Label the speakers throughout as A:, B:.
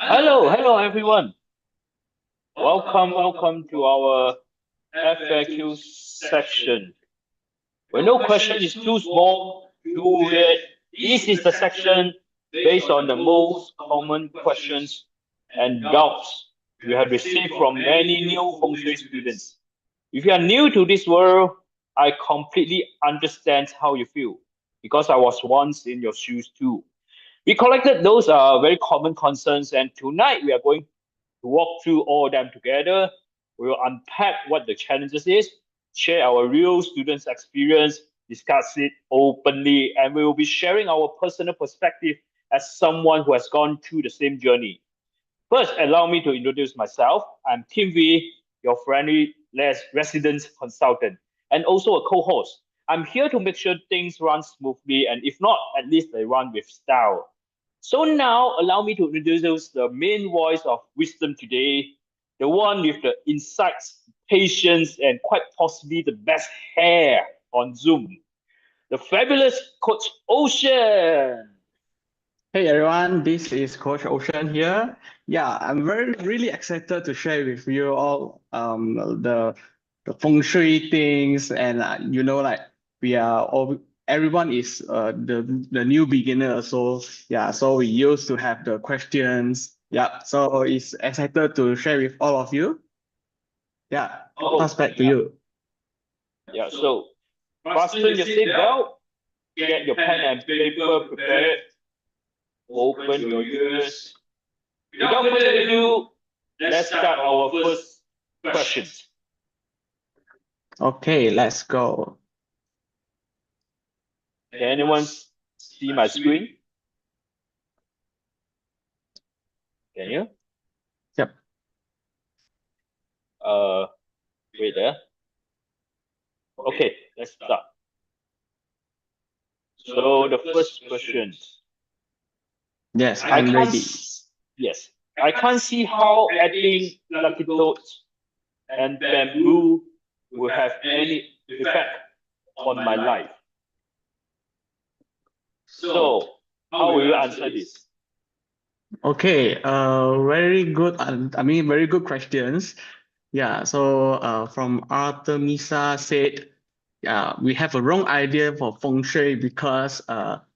A: Hello everyone. Welcome to our FAQ section. Where no question is too small, too weird. This is the section based on the most common questions and doubts we have received from many new Feng Shui students. If you are new to this world, I completely understand how you feel because I was once in your shoes too. We collected those very common concerns, and tonight we are going to walk through all of them together. We will unpack what the challenges is, share our real students' experience, discuss it openly, and we will be sharing our personal perspective as someone who has gone through the same journey. First, allow me to introduce myself. I'm Kim V, your friendly residence consultant, and also a co-host. I'm here to make sure things run smoothly, and if not, at least they run with style. So now, allow me to introduce the main voice of wisdom today, the one with the insights, patience, and quite possibly the best hair on Zoom, the fabulous Coach Ocean.
B: Hey everyone, this is Coach Ocean here. Yeah, I'm really excited to share with you all the feng shui things and like we are all everyone is the new beginner, so yeah, so we used to have the questions. Yeah, so it's excited to share with all of you. Yeah,
A: Oh,
B: pass back to
A: yeah,
B: you.
A: yeah. So fasten your seatbelt, get your pen and paper prepared, open your ears. Without further ado, let's start our first questions.
B: Okay, let's go.
A: Can anyone see my screen? Can you?
B: Yep.
A: Uh, wait there. Okay, let's start. So the first question,
B: Yes,
A: I
B: I'm
A: can't.
B: ready.
A: Yes, I can't see how adding lucky toads and bamboo will have any effect on my life. So how will you answer this?
B: Okay, very good questions. Yeah, so from Artemisa said, yeah, we have a wrong idea for feng shui because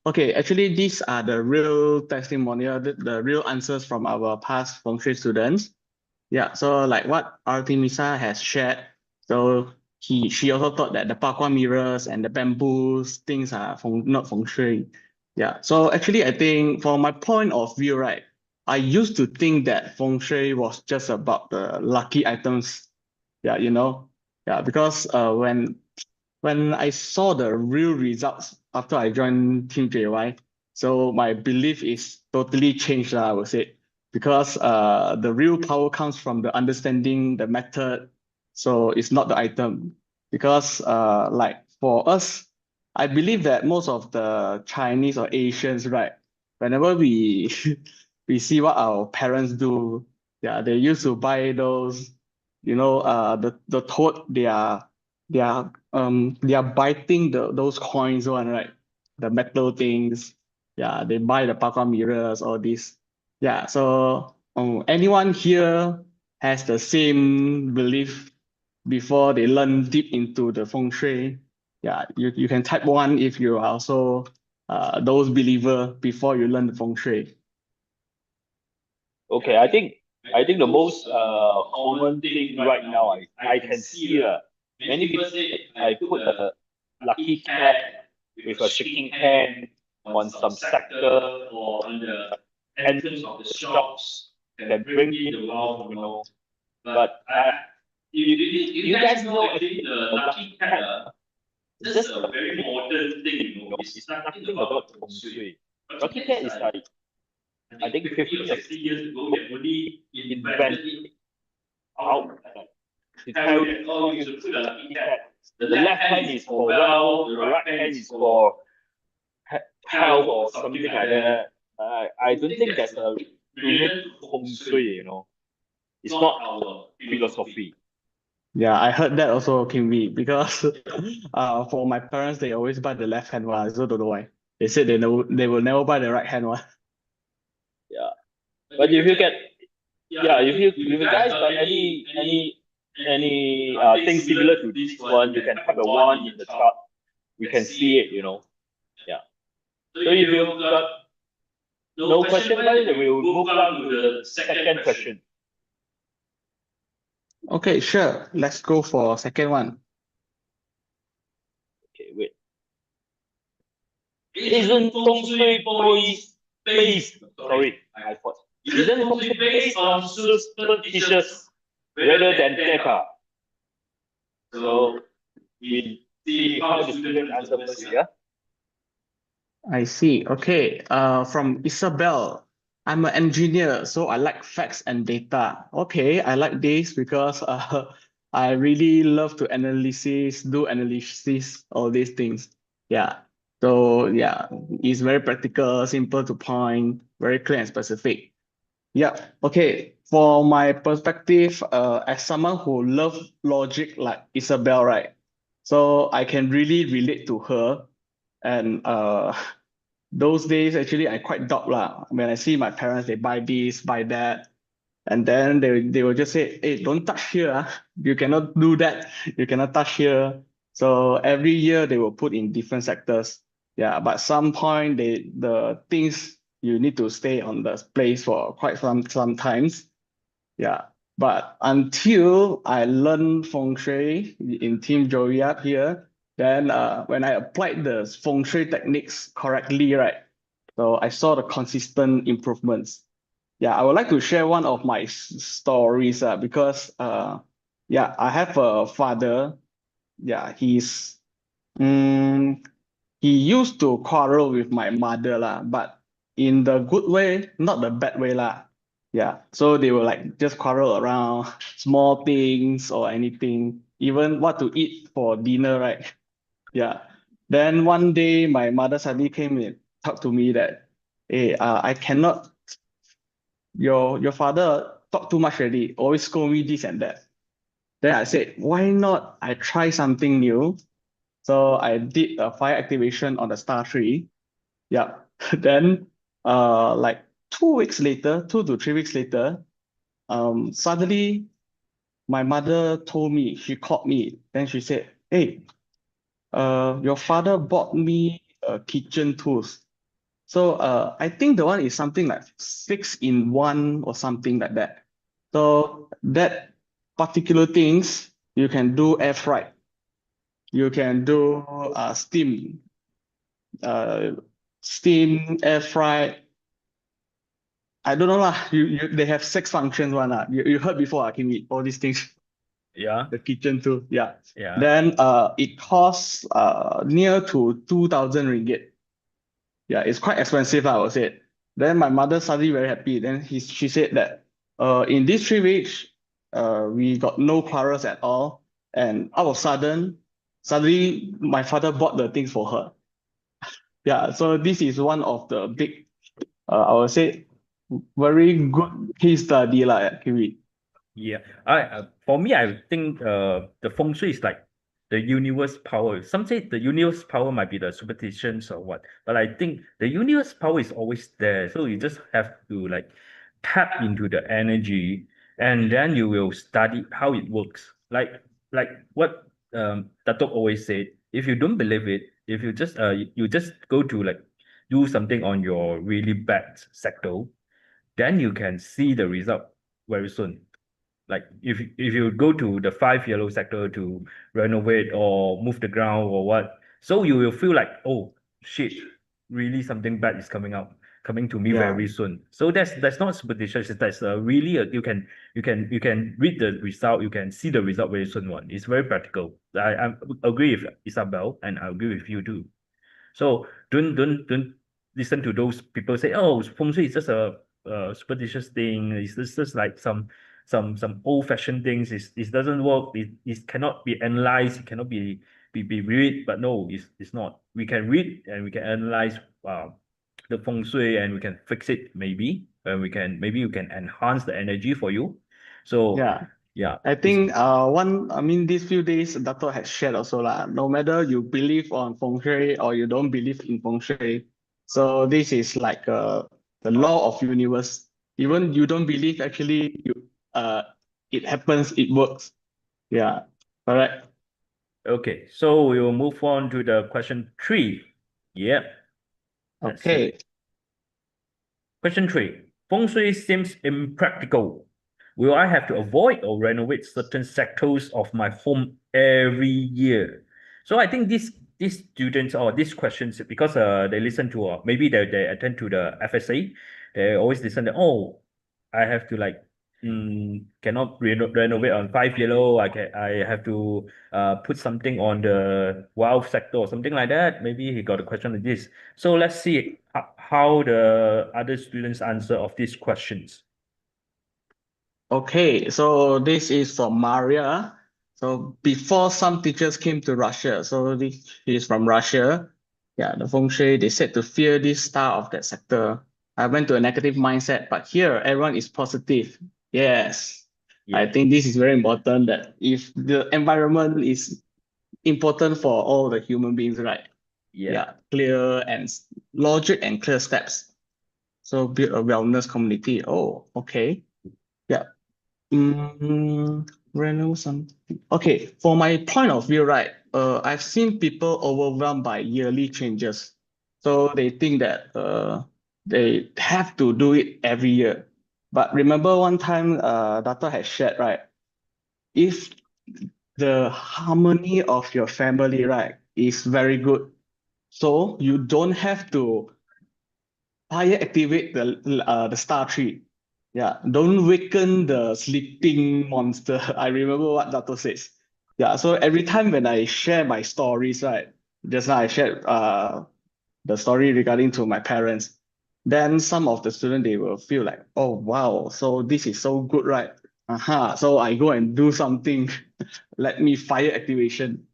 B: okay, actually these are the real testimonial, the real answers from our past feng shui students. Yeah, so like what Artemisa has shared, so she also thought that the Pakwa mirrors and the bamboos things are not feng shui. Yeah, so actually I think from my point of view, right, I used to think that feng shui was just about the lucky items. Yeah, yeah, because when I saw the real results after I joined Team JY, so my belief is totally changed, I would say, because the real power comes from the understanding the method, so it's not the item. Because like for us, I believe that most of the Chinese or Asians, right, whenever we we see what our parents do, yeah, they used to buy those, the toad they are biting those coins one, right? The metal things. Yeah, they buy the Papa mirrors, all this. Yeah, so anyone here has the same belief before they learn deep into the feng shui? Yeah, you can type one if you are also those believer before you learn the feng shui.
A: Okay, I think the most common thing right now I can see many people say I put a lucky cat with a shaking hand on some sector or on the entrance of the shops can bring in the wealth. But you guys know actually the lucky cat it's just a very modern thing. It's nothing about feng shui. Lucky cat is like I think 50 or 60 years ago they only invented it out to tell you that oh you should put a lucky cat. The left hand is for wealth, the right hand is for health or something like that. I don't think that's a relate to feng shui. It's not our philosophy.
B: Yeah, I heard that also can be because for my parents they always buy the left hand one. I also don't know why. They said they will never buy the right hand one.
A: Yeah. But if you get, yeah, if you guys got any thing similar to this one, you can type a one in the chart. We can see it, Yeah. So if you've got no question about it, then we will move on to the second question.
B: Okay, sure. Let's go for second one.
A: Okay, wait. Isn't feng shui based? Sorry, my fault. Isn't feng shui based on superstitious rather than data? So we see how the student answer first here.
B: I see. Okay. From Isabel. I'm an engineer, so I like facts and data. Okay, I like this because I really love to do analysis, all these things. Yeah. So yeah, it's very practical, simple to point, very clear and specific. Yeah. Okay. For my perspective, as someone who loves logic like Isabel, right? So I can really relate to her. And those days actually I quite doubt lah. When I see my parents, they buy this, buy that, and then they will just say, hey, don't touch here. You cannot do that. You cannot touch here. So every year they will put in different sectors. Yeah, but some point the things you need to stay on the place for quite some times. Yeah. But until I learned Feng Shui in Team Joeyat here, then when I applied the Feng Shui techniques correctly, right? So I saw the consistent improvements. Yeah, I would like to share one of my stories because yeah, I have a father. Yeah, um, he used to quarrel with my mother lah, but in the good way, not the bad way lah. Yeah, so they will like just quarrel around small things or anything, even what to eat for dinner, right? Yeah. Then one day, my mother suddenly came and talked to me that, hey, I cannot. Your father talk too much already, always scold me this and that. Then I said, why not I try something new? So I did a fire activation on the star tree. Yeah. Then like 2 weeks later, 2 to 3 weeks later, suddenly my mother told me, she called me, then she said, hey, your father bought me a kitchen tools. So I think the one is something like 6-in-1 or something like that. So that particular things you can do air fry, you can do uh, steam, air fry. I don't know lah. They have 6 functions one lah. You heard before, Kimi, all these things.
A: Yeah.
B: The kitchen too. Yeah.
A: Yeah.
B: Then it costs near to 2,000 ringgit. Yeah, it's quite expensive, I would say. Then my mother suddenly very happy. Then she said that in these 3 weeks, we got no quarrels at all. And out of suddenly my father bought the things for her. Yeah, so this is one of the big, I would say, very good case study lah, Kiwi.
A: Yeah, for me, I think the feng shui is like the universe power. Some say the universe power might be the superstitions or what, but I think the universe power is always there. So you just have to like tap into the energy, and then you will study how it works. Like what Datuk always said, if you don't believe it, if you just you just go to like do something on your really bad sector, then you can see the result very soon. Like if you go to the 5 yellow sector to renovate or move the ground or what, so you will feel like, oh shit, really something bad is coming to me
B: Yeah.
A: very soon. So that's not superstitious. That's really you can read the result. You can see the result very soon. One, it's very practical. I agree with Isabel, and I agree with you too. So don't listen to those people say, oh, feng shui is just a superstitious thing. It's just like some old-fashioned things. It doesn't work. It cannot be analyzed. It cannot be read. But no, it's not. We can read and we can analyze the feng shui and we can fix it maybe. And maybe you can enhance the energy for you. So
B: Yeah.
A: yeah,
B: I think these few days Dato has shared also lah. No matter you believe on feng shui or you don't believe in feng shui, so this is like the law of universe. Even you don't believe, actually it happens, it works. Yeah, correct.
A: Okay, so we will move on to the question 3. Yep, let's see.
B: Okay.
A: Question 3. Feng Shui seems impractical. Will I have to avoid or renovate certain sectors of my home every year? So I think these students or these questions, because they listen to maybe they attend to the FSA, they always listen to, oh, I have to like cannot renovate on 5 yellow. I have to put something on the wealth sector or something like that. Maybe he got a question like this. So let's see how the other students answer of these questions.
B: Okay, so this is from Maria. So before some teachers came to Russia, so this is from Russia. Yeah, the feng shui, they said to fear this star of that sector. I went to a negative mindset, but here everyone is positive. Yes, I
A: Yeah,
B: think this is very important, that if the environment is important for all the human beings, right?
A: yeah,
B: Yeah, clear and logic and clear steps. So build a wellness community. Oh, okay. Yeah. Reno something. Okay, for my point of view, right? I've seen people overwhelmed by yearly changes, so they think that they have to do it every year. But remember one time, Data has shared, right? If the harmony of your family, right, is very good, so you don't have to fire activate the star tree. Yeah, don't waken the sleeping monster. I remember what Dato says. Yeah, so every time when I share my stories, right? Just now I shared the story regarding to my parents. Then some of the students, they will feel like, oh wow, so this is so good, right? So I go and do something. Let me fire activation.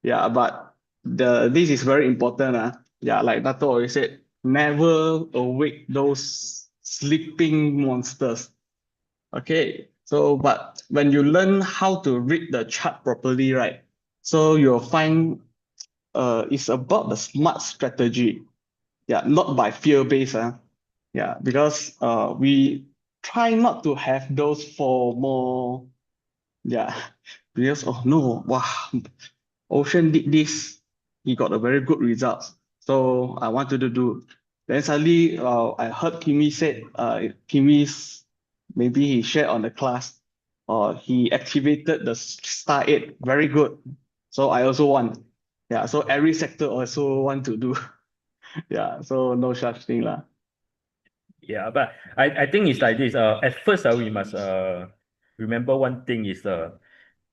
B: Yeah, but this is very important. Yeah, like Dato always said, never awake those sleeping monsters. Okay, so but when you learn how to read the chart properly, right? So you'll find it's about the smart strategy. Yeah, not by fear based. Yeah, because we try not to have those for more. Yeah, because oh no, wow, Ocean did this, he got a very good result. So I wanted to do. Then suddenly, I heard Kimi said, Kimi's maybe he shared on the class, or he activated the star 8. Very good. So I also want. Yeah. So every sector also want to do. Yeah. So no such thing lah.
A: yeah. But I think it's like this. At first, we must remember one thing is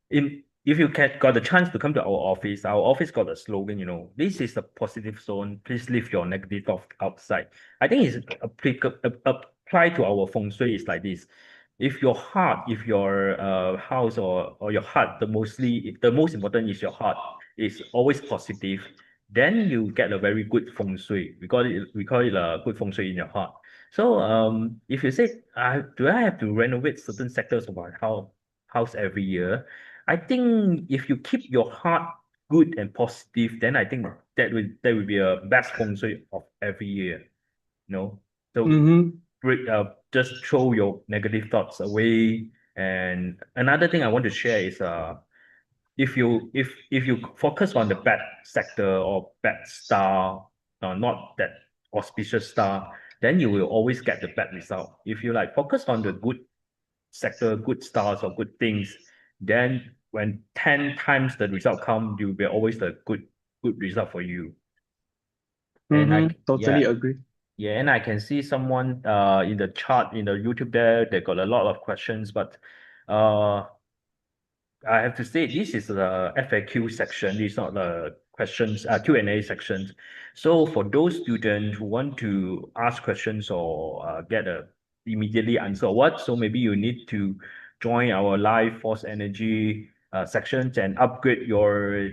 A: in if you can got the chance to come to our office got a slogan, this is a positive zone. Please leave your negative thought outside. I think it's applicable apply to our feng shui is like this. If your heart, if your house or your heart, the most important is your heart is always positive, then you get a very good feng shui. We call it a good feng shui in your heart. So if you say, do I have to renovate certain sectors of my house every year? I think if you keep your heart good and positive, then I think that will be a best feng shui of every year. So
B: Mm-hmm.
A: just throw your negative thoughts away. And another thing I want to share is if you focus on the bad sector or bad star, not that auspicious star, then you will always get the bad result. If you like focus on the good sector, good stars or good things, then when 10 times the result come, you will be always the good result for you. And
B: Mm-hmm. Totally
A: yeah,
B: agree.
A: yeah, and I can see someone in the chart in the YouTube there, they got a lot of questions, but uh I have to say this is the FAQ section. This is not the questions Q&A section. So for those students who want to ask questions or get a immediately answer or what, so maybe you need to join our live force energy sections and upgrade your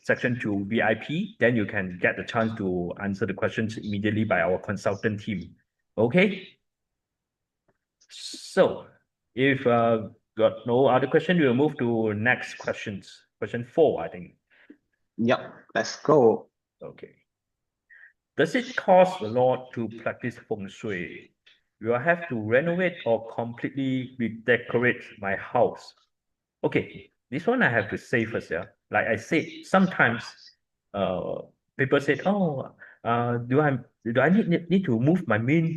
A: section to VIP. Then you can get the chance to answer the questions immediately by our consultant team. Okay. So, if got no other question, we'll move to next questions. Question 4, I think.
B: Yep. Let's go.
A: Okay. Does it cost a lot to practice feng shui? will I have to renovate or completely redecorate my house? Okay, this one I have to say first, yeah. Like I said, sometimes uh people said, oh, do I need to move my main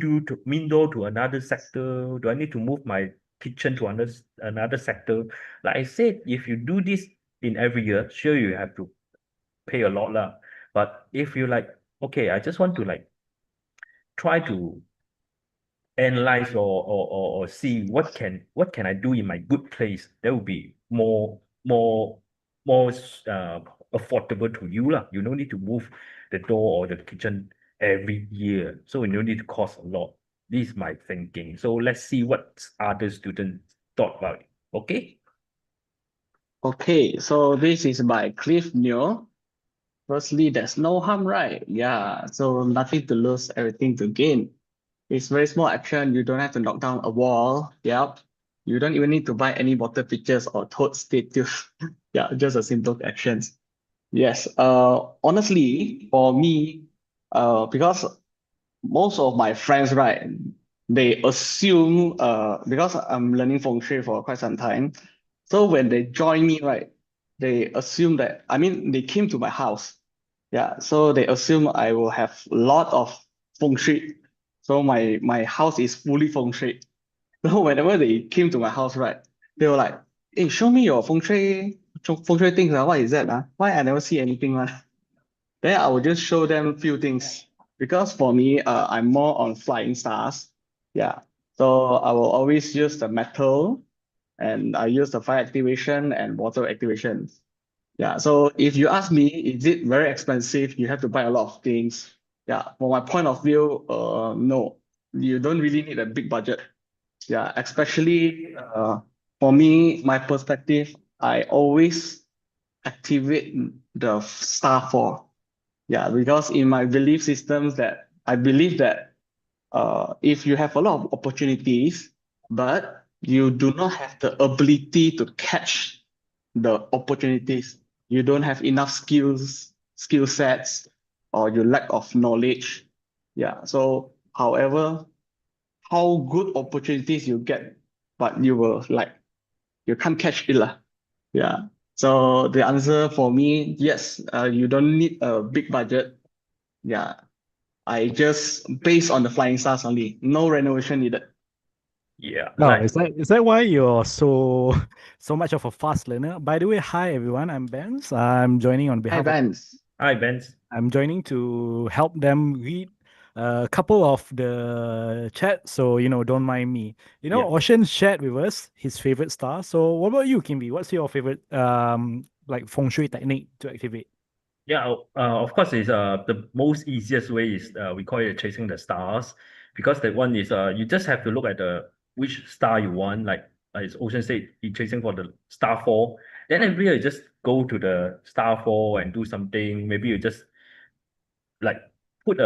A: door to another sector? Do I need to move my kitchen to another sector? Like I said, if you do this in every year, sure you have to pay a lot lah. But if you like, okay, I just want to like try to analyze or see what can I do in my good place that will be more affordable to you lah. You don't need to move the door or the kitchen every year, so you don't need to cost a lot. This is my thinking. So let's see what other students thought about it. Okay.
B: Okay, so this is by Cliff Neo. Firstly, there's no harm, right? Yeah, so nothing to lose, everything to gain. It's very small action. You don't have to knock down a wall. Yep. You don't even need to buy any water pictures or toad statues. Yeah, just a simple actions. Yes. Honestly, for me, because most of my friends, right, they assume, because I'm learning feng shui for quite some time, so when they join me, right, they assume that, I mean, they came to my house. Yeah, so they assume I will have a lot of feng shui. So my house is fully feng shui. So whenever they came to my house, right, they were like, "Hey, show me your feng shui things. What is that? Why I never see anything?" Then I will just show them few things because for me, I'm more on flying stars. Yeah. So I will always use the metal and I use the fire activation and water activation. Yeah. So if you ask me, is it very expensive? You have to buy a lot of things. Yeah. From my point of view, no, you don't really need a big budget. Yeah. Especially for me, my perspective, I always activate the star four. Yeah, because in my belief systems that I believe that if you have a lot of opportunities, but you do not have the ability to catch the opportunities, you don't have enough skill sets, or you lack of knowledge. Yeah. So, however, how good opportunities you get, but you can't catch it lah. Yeah. So the answer for me, yes, you don't need a big budget. Yeah, I just based on the flying stars only. No renovation needed.
A: Yeah,
C: No,
A: like
C: is that why you're so so much of a fast learner? By the way, hi everyone, I'm Benz. I'm joining on
B: Hi,
C: behalf of
B: Vance.
A: hi Ben.
C: I'm joining to help them read a couple of the chat, so don't mind me.
A: Yeah.
C: Ocean shared with us his favorite star. So what about you, Kimby? What's your favorite like feng shui technique to activate?
A: Yeah, of course, it's the most easiest way is we call it chasing the stars, because that one is you just have to look at the which star you want. Like it's Ocean said, you chasing for the star four. Then every year you just go to the star four and do something. Maybe you just like put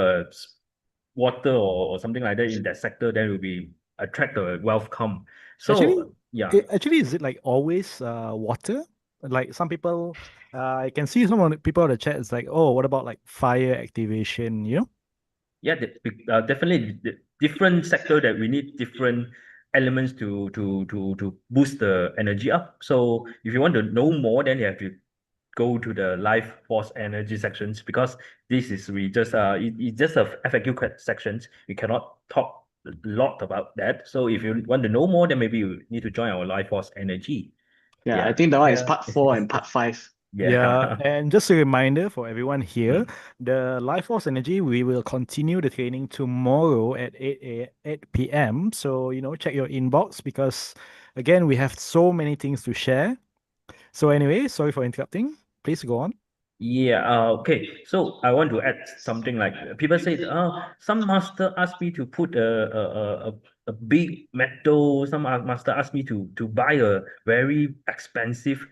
A: water or something like that in that sector. Then it will be attract the wealth come.
C: Actually,
A: So yeah.
C: is it like always water? Like some people, I can see some of the people in the chat. It's like, oh, what about like fire activation?
A: Yeah, definitely different sector that we need different elements to boost the energy up. So if you want to know more, then you have to go to the life force energy sections, because this is we just it's just a FAQ sections. We cannot talk a lot about that. So if you want to know more, then maybe you need to join our life force energy.
B: Yeah, I
A: Yeah.
B: think that one is
C: Yeah.
B: part four and part five.
C: Yeah,
A: Yeah.
C: and just a reminder for everyone here,
A: Mm.
C: the Life Force Energy, we will continue the training tomorrow at 8 p.m. So, check your inbox because again, we have so many things to share. So anyway, sorry for interrupting. Please go on.
A: Yeah, okay. So I want to add something like people said, some master asked me to put a big metal, some master asked me to buy a very expensive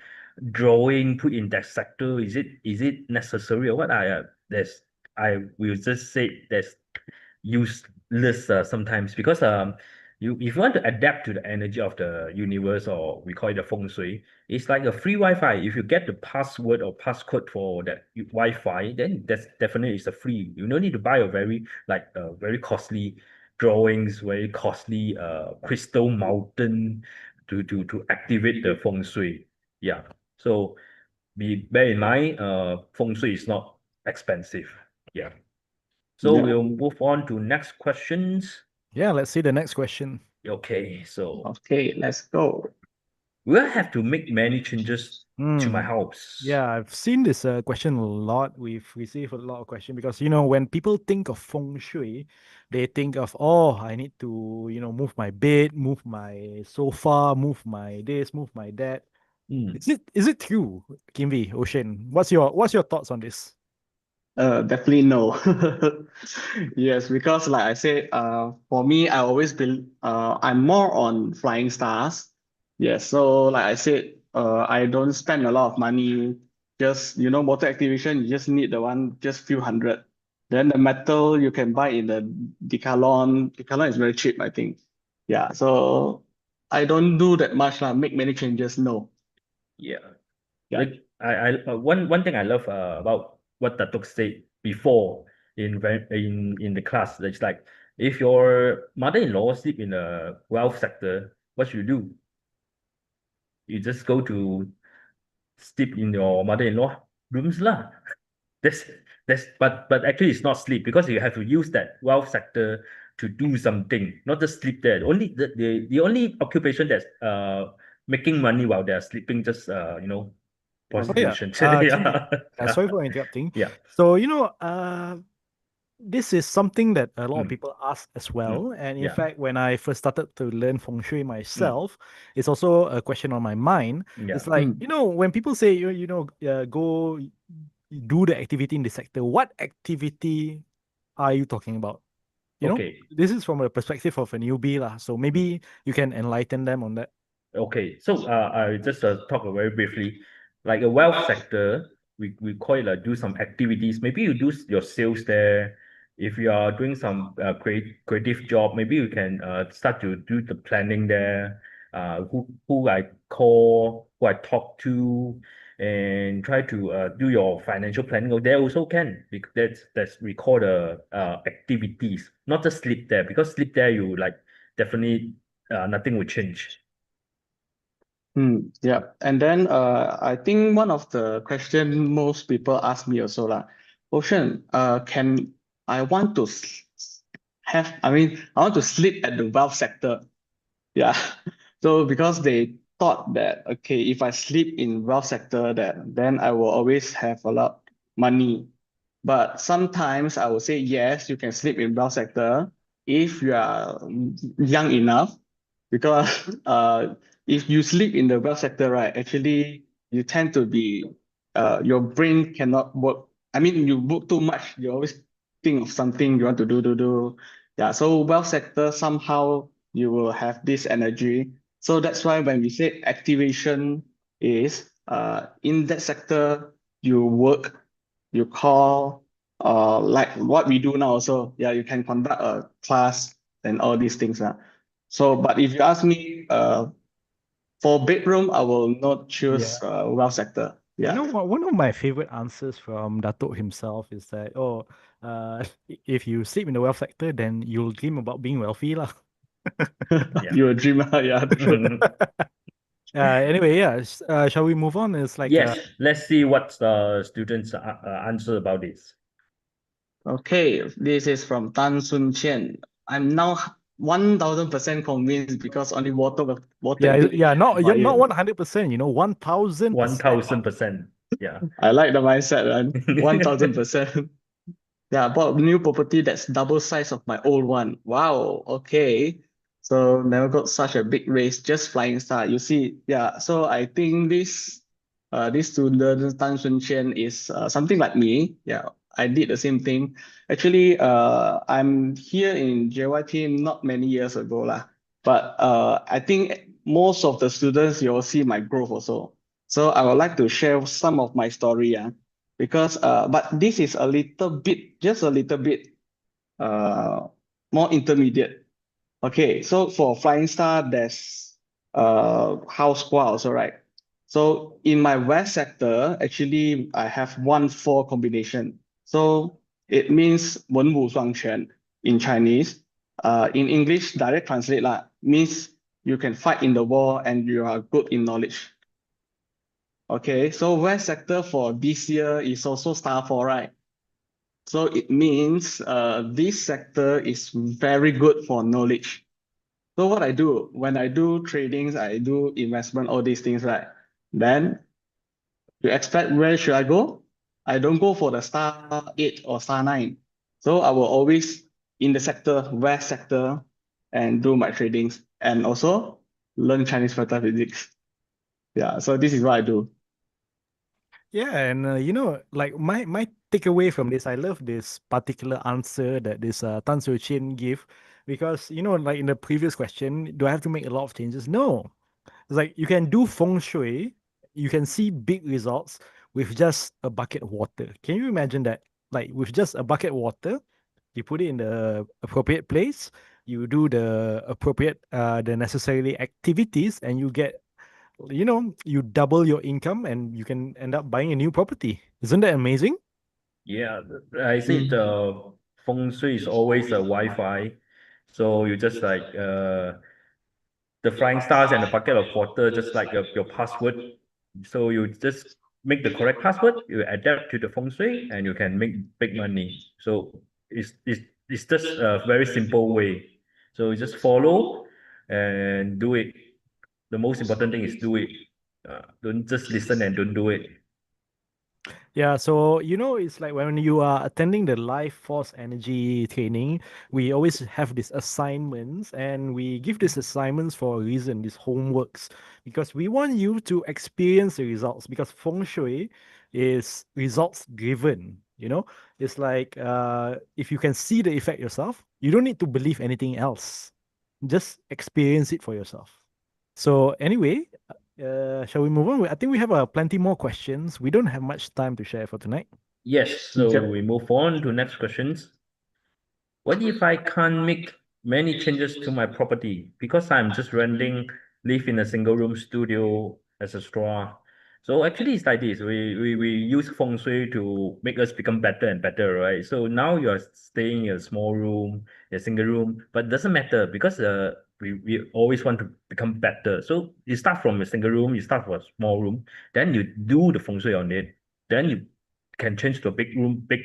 A: drawing put in that sector. Is it necessary or what? I will just say there's useless sometimes, because you if you want to adapt to the energy of the universe, or we call it the feng shui, it's like a free Wi-Fi. If you get the password or passcode for that Wi-Fi, then that's definitely is a free. You don't need to buy a very very costly
D: drawings, very costly crystal mountain to activate the feng shui. Yeah. So bear in mind, feng shui is not expensive. Yeah. So
B: Yeah.
D: we'll move on to next questions.
C: Yeah, let's see the next question.
D: Okay, so
B: Okay, let's go.
D: will I have to make many changes to my
C: Hmm.
D: house?
C: Yeah, I've seen this question a lot. We've received a lot of questions because when people think of feng shui, they think of, oh, I need to move my bed, move my sofa, move my this, move my that.
D: Mm.
C: Is it true, Kimvi, Ocean? What's your thoughts on this?
B: Definitely no. Yes, because like I said, for me, I always been I'm more on flying stars. Yes, so like I said, I don't spend a lot of money. Just water activation, you just need the one, just few hundred. Then the metal you can buy in the Decathlon. Decathlon is very cheap, I think. Yeah, so I don't do that much lah. Make many changes, no.
D: Yeah.
B: Yeah.
D: Like one thing I love about what Datuk said before in the class, it's like if your mother-in-law sleep in the wealth sector, what should you do? You just go to sleep in your mother-in-law rooms lah. That's but actually it's not sleep because you have to use that wealth sector to do something, not just sleep there. Only the only occupation that's making money while they're sleeping, just
C: Oh yeah,
D: prostitution.
C: Kimvi,
D: Yeah. Yeah.
C: sorry for interrupting.
D: Yeah.
C: So this is something that a lot of
D: Mm,
C: people ask as
D: mm,
C: well. And in
D: yeah.
C: fact, when I first started to learn feng shui myself, it's also a question on my mind.
D: Yeah.
C: It's like,
B: Mm.
C: when people say, go do the activity in the sector, what activity are you talking about?
D: Okay.
C: This is from a perspective of a newbie, lah. So maybe you can enlighten them on that.
D: Okay, so I just talk very briefly, like a wealth sector, we call it do some activities. Maybe you do your sales there. If you are doing some creative job, maybe you can start to do the planning there. Who I call, who I talk to, and try to do your financial planning. There also can because that's we call the activities, not just sleep there because sleep there you like definitely nothing will change.
B: Yeah. And then I think one of the question most people ask me also lah, Ocean, can I want to I want to sleep at the wealth sector. Yeah. So because they thought that okay, if I sleep in wealth sector, that then I will always have a lot money. But sometimes I will say yes, you can sleep in wealth sector if you are young enough because if you sleep in the wealth sector, right, actually you tend to be your brain cannot work. I mean, you work too much. You always think of something you want to do. Yeah. So wealth sector somehow you will have this energy. So that's why when we say activation is in that sector you work, you call, like what we do now also. Yeah, you can conduct a class and all these things. So, but if you ask me, for bedroom, I will not choose
C: Yeah.
B: wealth sector. Yeah.
C: One of my favorite answers from Datuk himself is that, if you sleep in the wealth sector, then you'll dream about being wealthy, lah.
D: Yeah.
B: You're a dreamer. Yeah, true.
C: Anyway, yeah. Shall we move on? It's like,
D: Yes, let's see what the students answer about this.
B: Okay, this is from Tan Sun Chen. I'm now 1000% convinced because only water did
C: you're not
B: fire.
C: 100%, 1000%.
D: 1000%. Yeah.
B: I like the mindset, man. 1000%. Yeah, I bought a new property that's double size of my old one. Wow, okay. So never got such a big raise, just flying star. You see, yeah. So I think this student Tan Sun Chen is something like me. Yeah, I did the same thing. Actually, I'm here in JYP not many years ago lah. But I think most of the students you will see my growth also. So I would like to share some of my story. Because but this is a little bit, just a little bit uh more intermediate. Okay, so for Flying Star, there's house square also, right? So in my west sector, actually I have 1-4 combination. So it means 文武双全 in Chinese. In English, direct translate lah, means you can fight in the war and you are good in knowledge. Okay, so west sector for this year is also star 4, right? So it means this sector is very good for knowledge. So what I do when I do tradings, I do investment, all these things, right? Then you expect where should I go? I don't go for the star 8 or star 9. So I will always in the sector, west sector, and do my tradings and also learn Chinese metaphysics. Yeah, so this is what I do.
C: Yeah, and like my takeaway from this, I love this particular answer that this Tan Soo Chin give, because like in the previous question, do I have to make a lot of changes? No, it's like you can do feng shui, you can see big results with just a bucket of water. Can you imagine that? Like with just a bucket of water, you put it in the appropriate place, you do the appropriate, the necessary activities, and you get, you double your income and you can end up buying a new property. Isn't that amazing?
D: Yeah, I said Feng Shui is always a Wi-Fi. So you just like the flying stars and the bucket of water, just like your password. So you just make the correct password, you adapt to the Feng Shui, and you can make big money. So it's just a very simple way. So you just follow and do it. The most important thing is do it. Don't just listen and don't do it.
C: Yeah, so it's like when you are attending the life force energy training, we always have these assignments, and we give these assignments for a reason, these homeworks, because we want you to experience the results, because feng shui is results driven. It's like, if you can see the effect yourself, you don't need to believe anything else. Just experience it for yourself. So anyway, shall we move on? I think we have plenty more questions. We don't have much time to share for tonight.
D: Yes, so
B: Yep.
D: we move on to next questions. What if I can't make many changes to my property because I'm just renting, live in a single room studio as a straw? So actually it's like this. We use feng shui to make us become better and better, right? So now you're staying in a small room, a single room, but it doesn't matter because we always want to become better. So you start from a single room, you start from a small room, then you do the feng shui on it, then you can change to a big room, big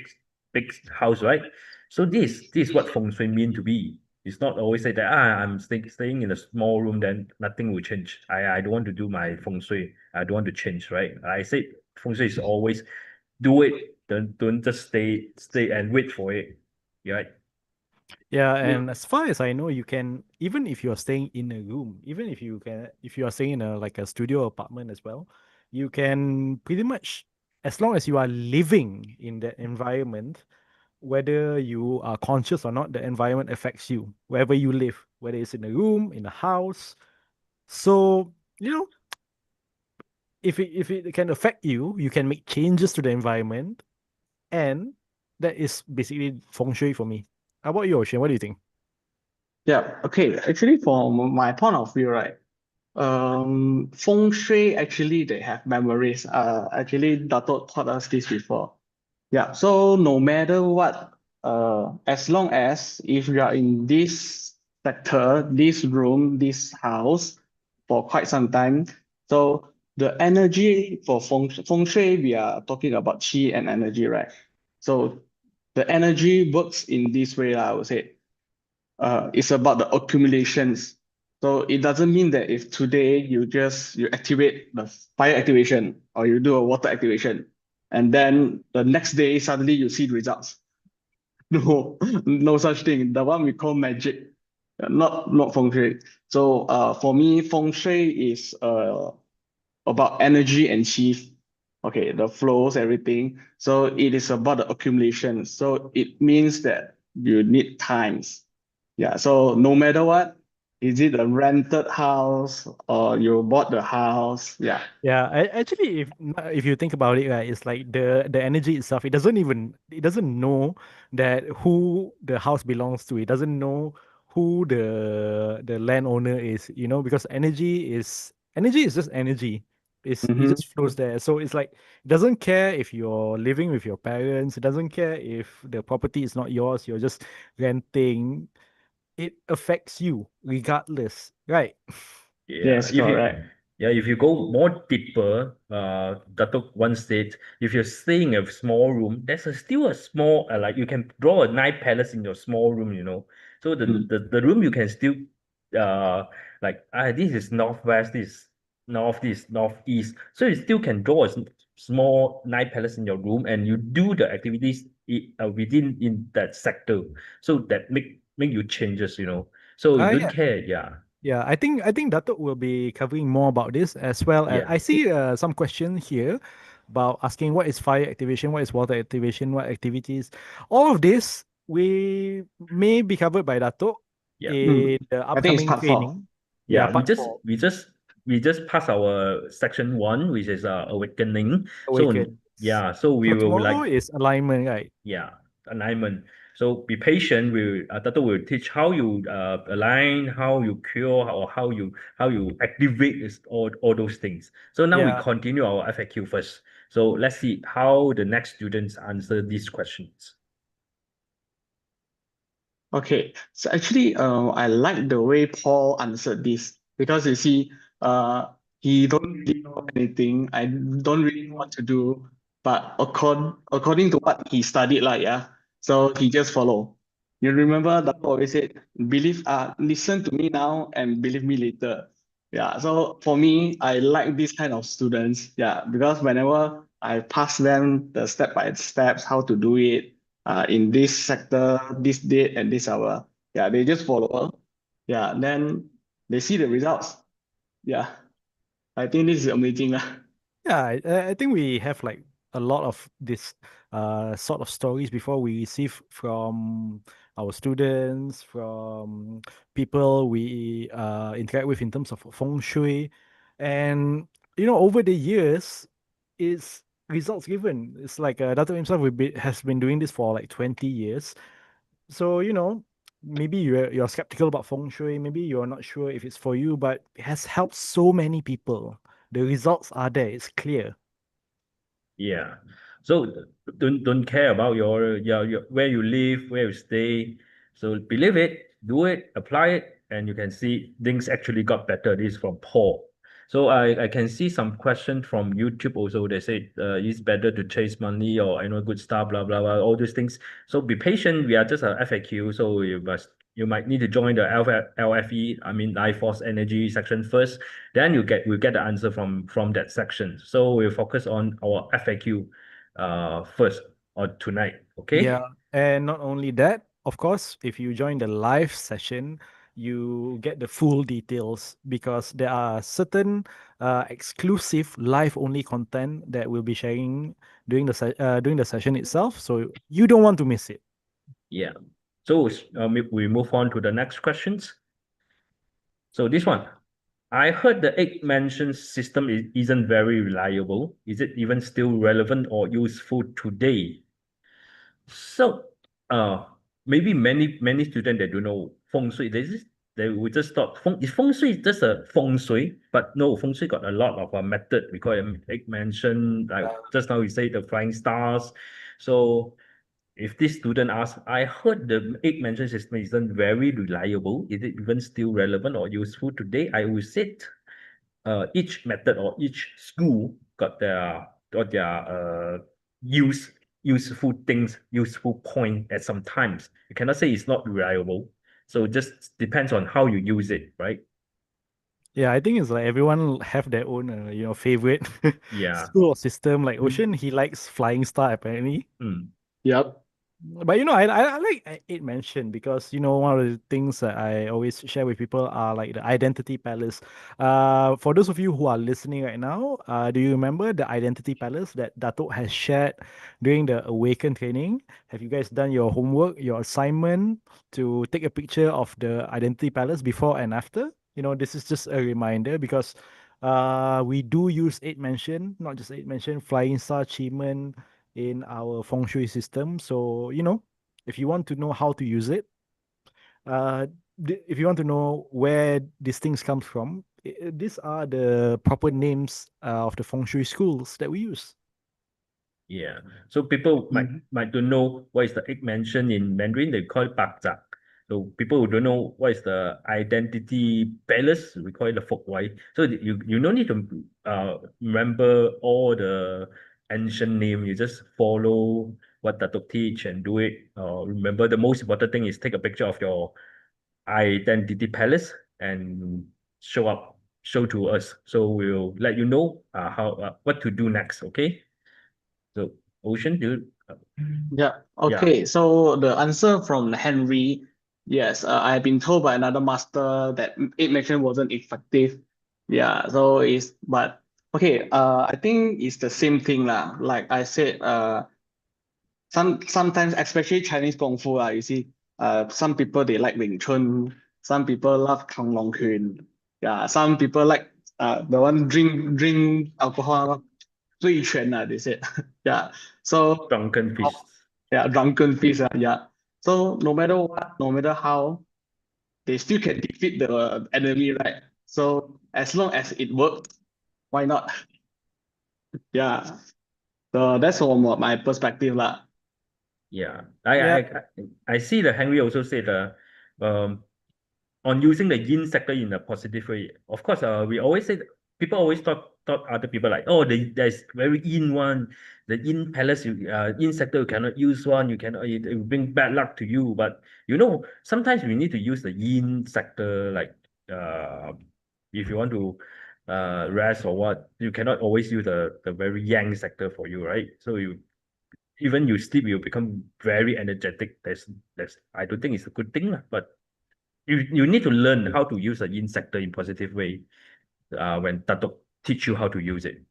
D: house, right? So this is what feng shui mean to be. It's not always say that I'm staying in a small room, then nothing will change. I don't want to do my feng shui. I don't want to change, right? I say feng shui is always do it. Don't just stay and wait for it. Right?
C: Yeah, and as far as I know, you can, even if you're staying in a room, even if you are staying in like a studio apartment as well, you can pretty much, as long as you are living in that environment, whether you are conscious or not, the environment affects you wherever you live, whether it's in a room, in a house. So, if it can affect you, you can make changes to the environment, and that is basically feng shui for me. How about you, Ocean? What do you think?
B: Yeah. Okay. Actually, from my point of view, right, feng shui actually they have memories. Actually, Dato taught us this before. Yeah. So no matter what, as long as if you are in this sector, this room, this house for quite some time, so the energy for feng shui, we are talking about qi and energy, right? So the energy works in this way, I would say. It's about the accumulations. So it doesn't mean that if today you activate the fire activation or you do a water activation, and then the next day suddenly you see the results. No, no such thing. The one we call magic, not feng shui. So for me, feng shui is about energy and chi. Okay, the flows, everything. So it is about the accumulation. So it means that you need times. Yeah, so no matter what, is it a rented house or you bought the house? Yeah.
C: Yeah, actually, if you think about it, right, it's like the energy itself. It doesn't know that who the house belongs to. It doesn't know who the landowner is. Because energy is just energy. It
B: Mm-hmm.
C: just flows there. So it's like it doesn't care if you're living with your parents. It doesn't care if the property is not yours. You're just renting. it affects you regardless, right?
D: Yeah,
B: Yes, correct.
D: if you go more deeper, Datuk once said, if you're staying in a small room, there's still a small, like you can draw a night palace in your small room, you know. So
B: Mm.
D: the room you can still, like, this is northwest, this is northeast. So you still can draw a small night palace in your room, and you do the activities within in that sector. So that make you changes, you know. So you don't
C: Yeah.
D: care, yeah.
C: Yeah, I think Datuk will be covering more about this as well. And
D: Yeah.
C: I see some question here about asking what is fire activation, what is water activation, what activities. All of this we may be covered by Datuk
D: Yeah.
C: in the
B: I think it's
C: upcoming
B: part 4.
C: training. Yeah,
D: Yeah, we
C: part
D: just
C: 4,
D: we just we just passed our section 1, which is awakening. So
C: awaken.
D: yeah, so we
C: So
D: will like,
C: tomorrow is alignment, right?
D: yeah, alignment. So be patient. Tato will teach how you align, how you cure, or how you activate all those things. So now we
C: Yeah.
D: continue our FAQ first. So let's see how the next students answer these questions.
B: Okay, so actually, I like the way Paul answered this because you see, he don't really know anything. I don't really know what to do, but according to what he studied, like yeah, so he just follow. You remember that always said, listen to me now and believe me later. Yeah, so for me, I like this kind of students. Yeah, because whenever I pass them the step by steps how to do it in this sector, this date, and this hour. Yeah, they just follow. Yeah, then they see the results. Yeah, I think this is amazing.
C: Yeah, I think we have like a lot of this sort of stories before we receive from our students, from people we interact with in terms of feng shui. And over the years, it's results given. It's like Dato himself has been doing this for like 20 years. So, maybe you're skeptical about feng shui, maybe you're not sure if it's for you, but it has helped so many people. The results are there, it's clear.
D: Yeah. So don't care about your where you live, where you stay. So believe it, do it, apply it, and you can see things actually got better. This is from Paul. So I can see some question from YouTube also. They say it's better to chase money or good stuff, blah blah blah, all these things. So be patient. We are just a FAQ, so you might need to join the LFE, I mean Life Force Energy section first. Then we'll get the answer from that section. So we'll focus on our FAQ first or tonight. Okay?
C: Yeah, and not only that, of course, if you join the live session, you get the full details because there are certain exclusive live only content that we'll be sharing during the session itself. So you don't want to miss it.
D: Yeah. So we move on to the next questions. So this one, I heard the eight mansion system isn't very reliable. Is it even still relevant or useful today? So, maybe many students that don't know feng shui, they will just thought feng shui is just a feng shui, but no, feng shui got a lot of method. We call it egg mansion, like just now you say the flying stars. So if this student asks, I heard the egg mansion system isn't very reliable. Is it even still relevant or useful today? I will say each method or each school got their useful things, useful point at some times. You cannot say it's not reliable. So just depends on how you use it, right?
C: Yeah, I think it's like everyone have their own, favorite
D: Yeah.
C: school or system. Like Ocean, he likes Flying Star apparently.
D: Mm.
B: Yep.
C: But I like it mentioned because one of the things that I always share with people are like the identity palace. For those of you who are listening right now, do you remember the identity palace that Dato has shared during the Awaken training? Have you guys done your homework, your assignment to take a picture of the identity palace before and after? This is just a reminder because we do use eight mention, not just eight mention, flying star achievement in our feng shui system. So, if you want to know how to use it, uh, if you want to know where these things come from, these are the proper names of the feng shui schools that we use.
D: Yeah. So people might don't know what is the egg mansion in Mandarin. They call it Bazi. So people who don't know what is the identity palace, we call it the Feng Shui. So you don't need to remember all the ancient name. You just follow what Datuk teach and do it. Remember the most important thing is take a picture of your identity palace and show to us. So we'll let you know how what to do next. Okay. So Ocean,
B: Yeah. Okay. So the answer from Henry, yes, I've been told by another master that eight mention wasn't effective. Yeah. So but okay. I think it's the same thing lah. Like I said, sometimes especially Chinese Kung Fu, you see, some people they like Wing Chun, some people love Kang Long Kun. Yeah. Some people like the one drink alcohol, 醉拳 they said. Yeah. So
D: drunken fists.
B: yeah, drunken feast. Yeah. So no matter what, no matter how, they still can defeat the enemy, right? So as long as it works, why not? Yeah. So that's from my perspective, lah.
D: Yeah,
C: Yeah.
D: I see that Henry also said um on using the yin sector in a positive way. Of course, we always say people always thought other people like, oh, there's very yin one, the yin palace, yin sector you cannot use one, you cannot, it will bring bad luck to you. But sometimes we need to use the yin sector, like if you want to rest or what, you cannot always use the very yang sector for you, right? So even you sleep, you become very energetic. That's I don't think it's a good thing, lah. But you need to learn how to use the yin sector in positive way. When Tato teach you how to use it.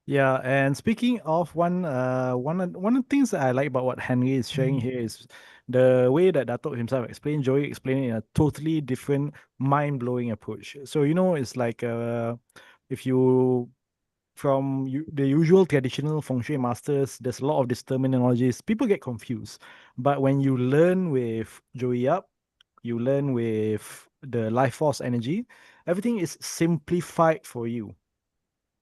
C: Yeah, and speaking of one of the things that I like about what Henry is sharing here is the way that Dato himself explained, Joey explained it in a totally different, mind-blowing approach. So it's like if you the usual traditional feng shui masters, there's a lot of these terminologies. People get confused, but when you learn with Joey Up, you learn with the life force energy, everything is simplified for you.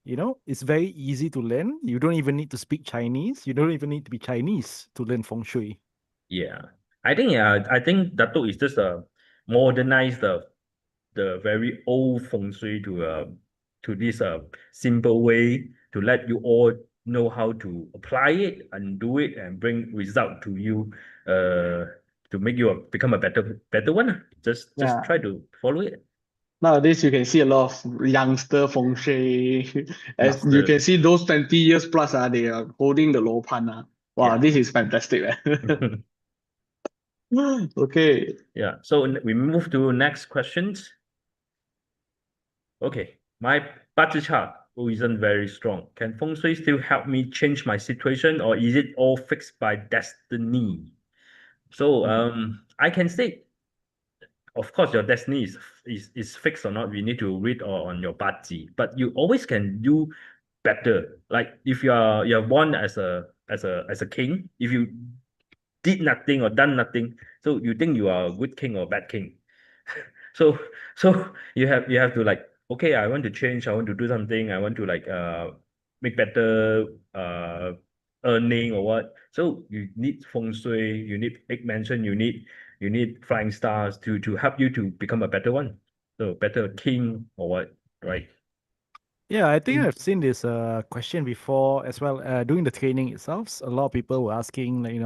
C: It's very easy to learn. You don't even need to speak Chinese. You don't even need to be Chinese to learn feng shui.
D: Yeah, I think Dato is just modernize the very old feng shui to this simple way to let you all know how to apply it and do it and bring result to you to make you become a better one. Just
B: Yeah.
D: try to follow it.
B: Nowadays, you can see a lot of youngster feng shui. As you
D: Master.
B: can see, those 20 years plus, they are holding the low pan. Wow,
D: Yeah.
B: this is fantastic. Okay.
D: Yeah. So we move to next questions. Okay. My Bazi chart isn't very strong. Can Feng Shui still help me change my situation, or is it all fixed by destiny? So I can say, of course, your destiny is fixed or not. We need to read on your Bazi, but you always can do better. Like if you're born as a king, if you did nothing or done nothing, so you think you are a good king or bad king. So you have to like, okay, I want to change, I want to do something, I want to like make better earning or what. So you need feng shui, you need egg mansion, you need flying stars to help you to become a better one. So better king or what, right?
C: Yeah, I think I've seen this question before as well during the training itself. A lot of people were asking, like,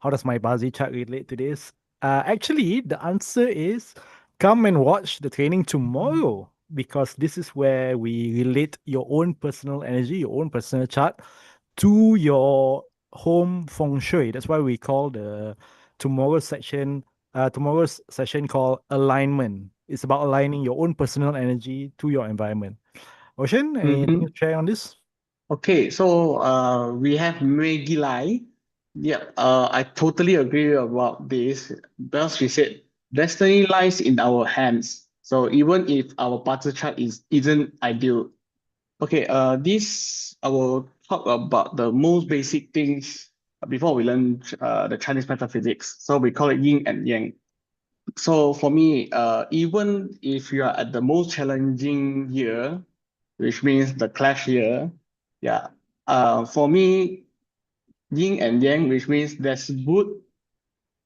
C: how does my Bazi chart relate to this? Actually, the answer is come and watch the training tomorrow because this is where we relate your own personal energy, your own personal chart to your home feng shui. That's why we call the tomorrow's session called alignment. It's about aligning your own personal energy to your environment. Ocean, anything to share on this?
B: Okay, so we have Maggie Lai. Yeah, I totally agree about this because she said destiny lies in our hands. So even if our party chart isn't ideal. Okay, this I will talk about the most basic things before we learn the Chinese metaphysics. So we call it yin and yang. So for me, even if you are at the most challenging year, which means the clash year, yeah. For me, yin and yang, which means there's good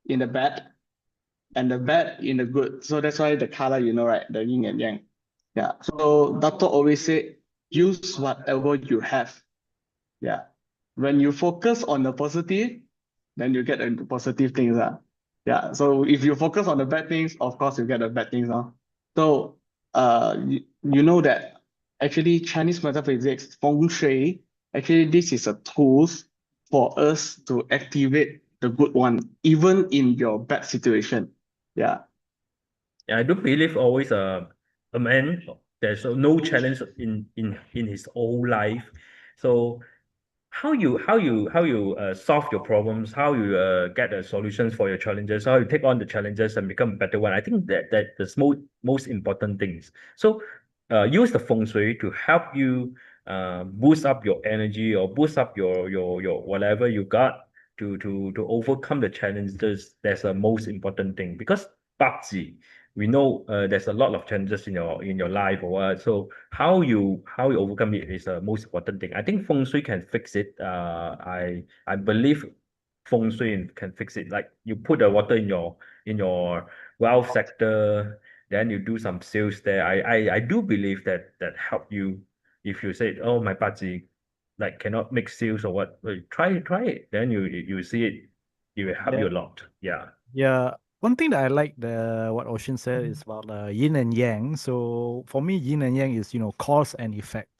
B: in the bad, and the bad in the good. So that's why the color, right, the yin and yang. Yeah. So Dato always say, use whatever you have. Yeah. When you focus on the positive, then you get the positive things. Yeah. So if you focus on the bad things, of course you get the bad things. So you know that actually Chinese metaphysics, Feng Shui, actually this is a tools for us to activate the good one, even in your bad situation. Yeah.
D: I do believe always a man there's no challenge in his whole life. So how you solve your problems, how you get the solutions for your challenges, how you take on the challenges and become a better one. I think that the most important things. So use the feng shui to help you boost up your energy or boost up your whatever you got to overcome the challenges. That's the most important thing because Bazi, we know there's a lot of challenges in your life or what. So how you overcome it is the most important thing. I think feng shui can fix it. I believe feng shui can fix it. Like you put the water in your wealth sector, then you do some sales there. I do believe that help you. If you say, oh my bazi, like cannot make sales or what, well, try it. Then you see it. It will help
C: Yeah.
D: you a lot. Yeah.
C: Yeah, one thing that I like the what Ocean said is about yin and yang. So for me, yin and yang is cause and effect.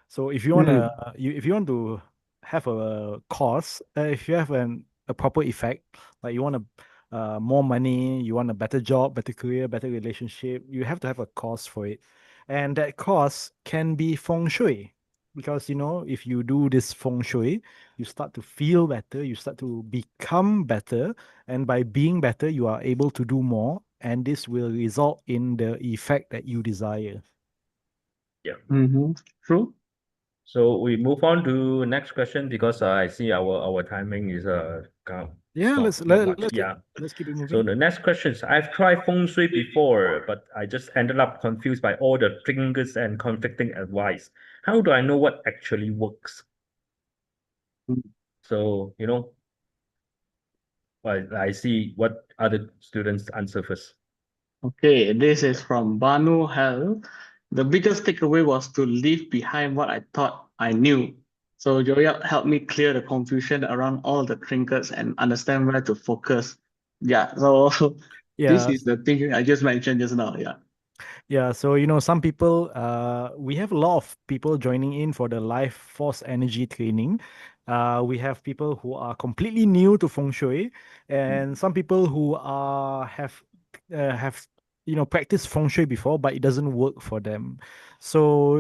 C: So if you wanna if you want to have a cause, if you have a proper effect, like you want more money, you want a better job, better career, better relationship, you have to have a cause for it, and that cause can be feng shui. Because if you do this feng shui, you start to feel better, you start to become better, and by being better, you are able to do more, and this will result in the effect that you desire.
D: Yeah.
B: True.
D: So we move on to next question because I see our timing is
C: Yeah,
D: not much.
C: let's keep it
D: So
C: moving.
D: the next question is, I've tried feng shui before, but I just ended up confused by all the triggers and conflicting advice. How do I know what actually works?
B: Mm.
D: So, I see what other students answer first.
B: Okay, this is from Banu Hell. The biggest takeaway was to leave behind what I thought I knew. So Joya helped me clear the confusion around all the trinkets and understand where to focus. Yeah, so this
C: Yeah,
B: is the thing I just mentioned just now. Yeah.
C: yeah. So some people, we have a lot of people joining in for the life force energy training. We have people who are completely new to feng shui, and some people who have practiced feng shui before, but it doesn't work for them. So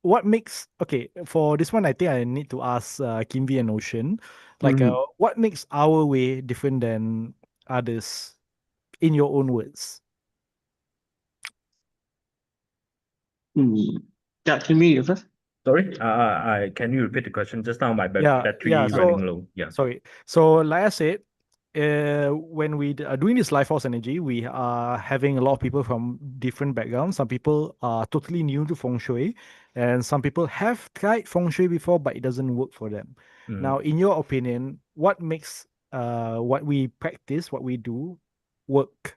C: what makes okay for this one? I think I need to ask Kimvi and Ocean, like
B: Mhm.
C: what makes our way different than others, in your own words.
B: Yeah, can you first?
D: Sorry, can you repeat the question? Just now my
C: Yeah,
D: battery running low. Yeah.
C: sorry. So, like I said, when we are doing this life force energy, we are having a lot of people from different backgrounds. Some people are totally new to feng shui, and some people have tried feng shui before, but it doesn't work for them. Now, in your opinion, what makes what we practice, what we do, work?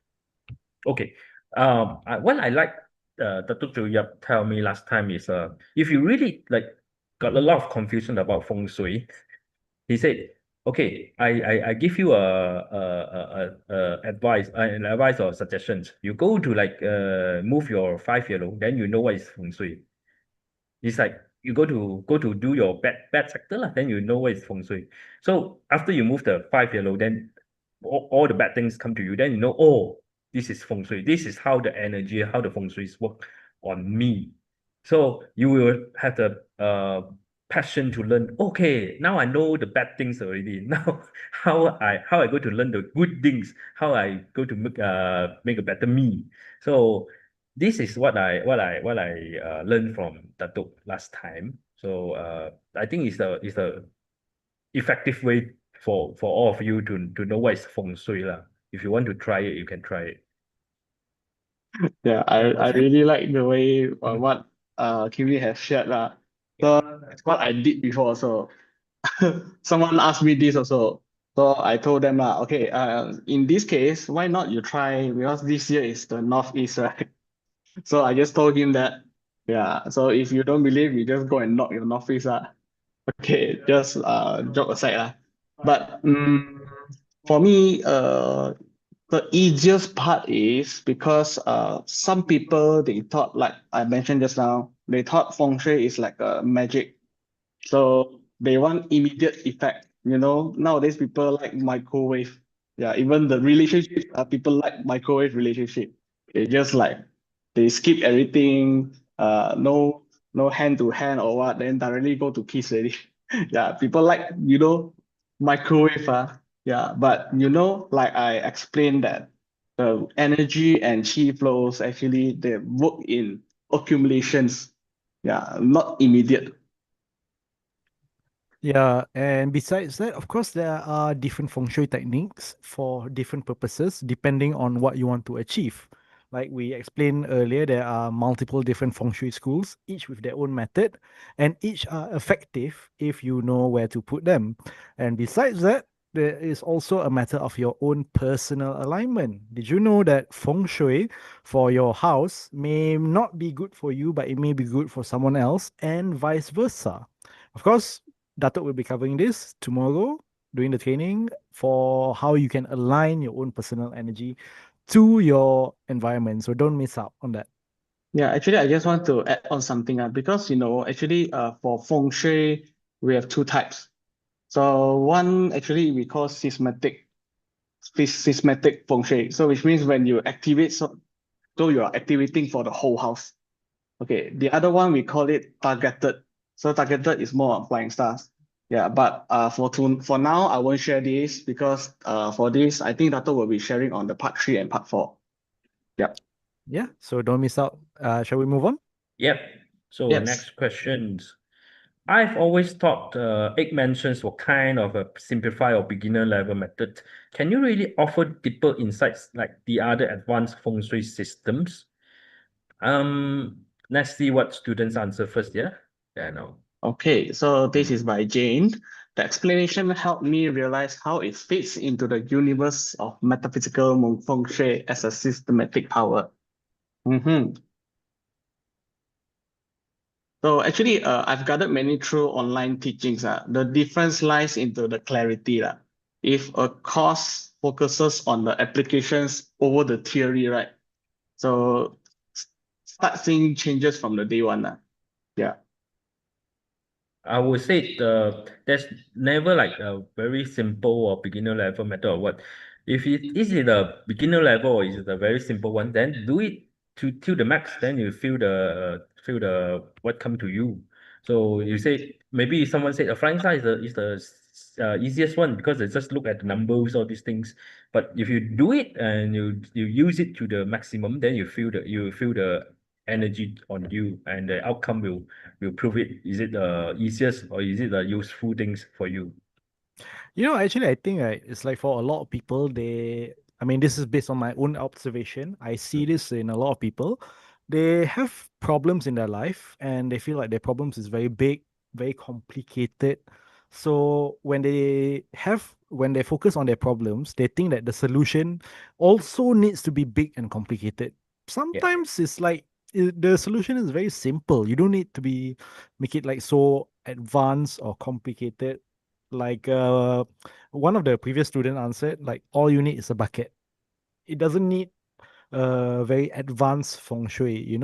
D: Okay. What I like Datuk Zhu Yap tell me last time is if you really like got a lot of confusion about feng shui, he said, okay, I give you a advice an advice or suggestions. You go to like move your 5 yellow, then you know what is feng shui. It's like you go to do your bad sector lah, then you know what is feng shui. So after you move the 5 yellow, then all the bad things come to you. Then you know, oh, this is feng shui. This is how the energy, how the feng shui work on me. So you will have the passion to learn. Okay, now I know the bad things already. Now how I go to learn the good things. How I go to make a better me. So this is what I learned from Datuk last time. So I think it's a effective way for all of you to know what is feng shui lah. If you want to try it, you can try it.
B: Yeah, I
D: Okay.
B: really like the way what Kiwi has shared lah. So that's what I did before also. Someone asked me this also. So I told them okay, in this case, why not you try, because this year is the northeast, right? So I just told him that, yeah. So if you don't believe, you just go and knock your northeast. Okay, just joke aside. But for me, the easiest part is because some people they thought, like I mentioned just now, they thought feng shui is like a magic. So they want immediate effect. Nowadays people like microwave. Yeah, even the relationship, people like microwave relationship. They just like they skip everything, no hand to hand or what, then directly go to kiss already. Yeah, people like, microwave. Yeah, but like I explained that the energy and chi flows actually they work in accumulations. Yeah, not immediate.
C: Yeah, and besides that, of course, there are different feng shui techniques for different purposes depending on what you want to achieve. Like we explained earlier, there are multiple different feng shui schools, each with their own method, and each are effective if you know where to put them. And besides that, there is also a matter of your own personal alignment. Did you know that feng shui for your house may not be good for you, but it may be good for someone else, and vice versa? Of course, Datuk will be covering this tomorrow during the training for how you can align your own personal energy to your environment. So don't miss out on that.
B: Yeah, actually, I just want to add on something because actually, for feng shui, we have two types. So one actually we call systematic feng shui. So which means when you activate, so you are activating for the whole house. Okay, the other one we call it targeted. So targeted is more on flying stars. Yeah, but for now, I won't share this because for this, I think Dato will be sharing on the part 3 and part 4. Yeah.
C: Yeah, so don't miss out. Shall we move on?
D: Yep. So
B: Yes.
D: next questions. I've always thought egg mentions were kind of a simplified or beginner level method. Can you really offer deeper insights like the other advanced feng shui systems? Let's see what students answer first. Yeah. Yeah. No.
B: Okay, so this is by Jane. The explanation helped me realize how it fits into the universe of metaphysical feng shui as a systematic power. Mhm. So actually, I've gathered many through online teachings. The difference lies into the clarity. If a course focuses on the applications over the theory, right? So start seeing changes from the day one. Yeah.
D: I would say there's never like a very simple or beginner level method or what. If it is it a beginner level or is it a very simple one, then do it to the max. Then you feel the what come to you. So you say maybe someone said a flying star is the easiest one because they just look at the numbers all these things. But if you do it and you use it to the maximum, then you feel the energy on you and the outcome will prove it. Is it the easiest or is it the useful things for you?
C: Actually, I think right, it's like for a lot of people, I mean, this is based on my own observation. I see this in a lot of people. They have problems in their life and they feel like their problems is very big, very complicated. So when they focus on their problems, they think that the solution also needs to be big and complicated.
D: Yeah.
C: Sometimes it's like the solution is very simple. You don't need to make it like so advanced or complicated. Like one of the previous student answered, like all you need is a bucket. It doesn't need very advanced feng shui.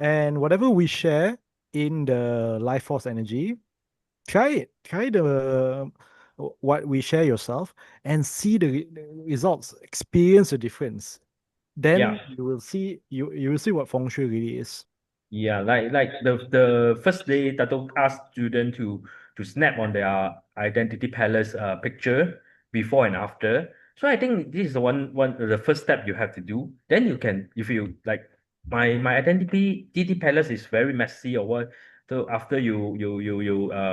C: And whatever we share in the life force energy, try it. Try what we share yourself and see the results. Experience the difference. Then
D: Yeah.
C: you will see what feng shui really is.
D: Yeah, like the first day Dato asked student to snap on their identity palace picture before and after. So I think this is the one the first step you have to do. Then you can if you like my identity palace is very messy or what. So after you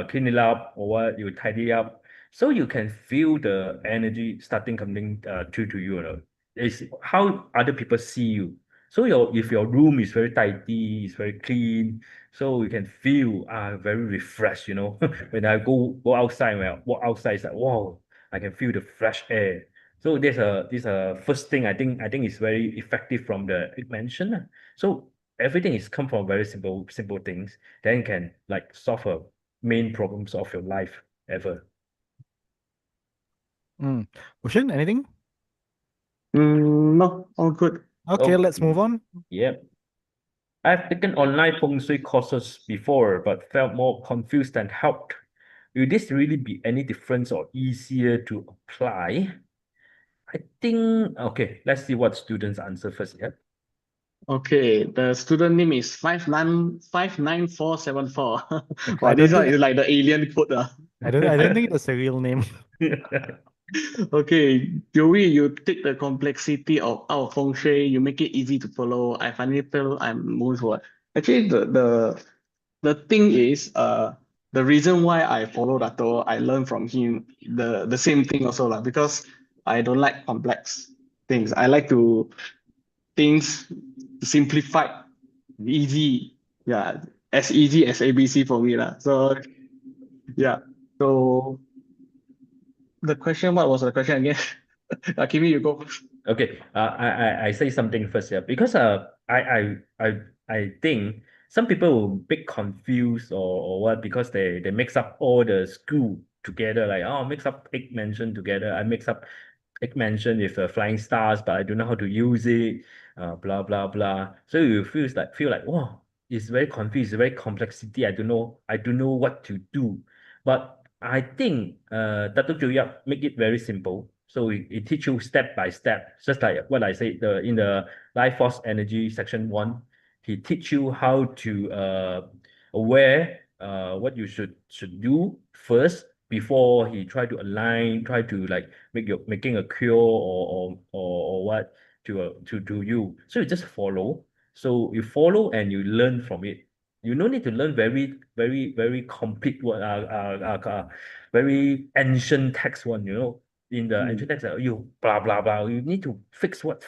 D: clean it up or what you tidy up, so you can feel the energy starting coming to you. It's how other people see you. So if your room is very tidy, it's very clean, so you can feel very refreshed. When I go outside, when I walk outside, it's like wow, I can feel the fresh air. So this first thing I think is very effective from the mention. So everything is come from very simple things. Then can like solve a main problems of your life ever.
C: Ocean, anything?
B: No, all good.
C: Okay, let's move on.
D: Yep. I've taken online Feng Shui courses before, but felt more confused than helped. Will this really be any difference or easier to apply? I think, okay, let's see what students answer first. Yeah.
B: Okay, the student name is 59474.
C: I
B: Wow,
C: don't
B: this one
C: think
B: is like the alien code.
C: I don't think that's a real name.
B: Okay, Joey, you take the complexity of our feng shui, you make it easy to follow. I finally feel I'm moving forward. Actually, the thing is, the reason why I follow Dato, I learn from him the same thing also lah, because I don't like complex things. I like to things simplified, easy. Yeah, as easy as ABC for me lah. So yeah, so the question, what was the question again? Kimi, you go first.
D: Okay, I say something first, yeah, because I think some people will be confused or what because they mix up all the school together, like oh mix up egg mansion together. I mix up egg mansion with flying stars, but I don't know how to use it, blah blah blah. So you feel like wow, it's very confused, it's very complexity. I don't know what to do. But I think Dato' Joya make it very simple. So it teach you step by step, just like what I said in the life force energy section 1. He teach you how to aware what you should do first before he try to align, try to like making a cure or what to you. So you just follow. So you follow and you learn from it. You no need to learn very complete what very ancient text one, in the ancient text, you blah blah blah. You need to fix what,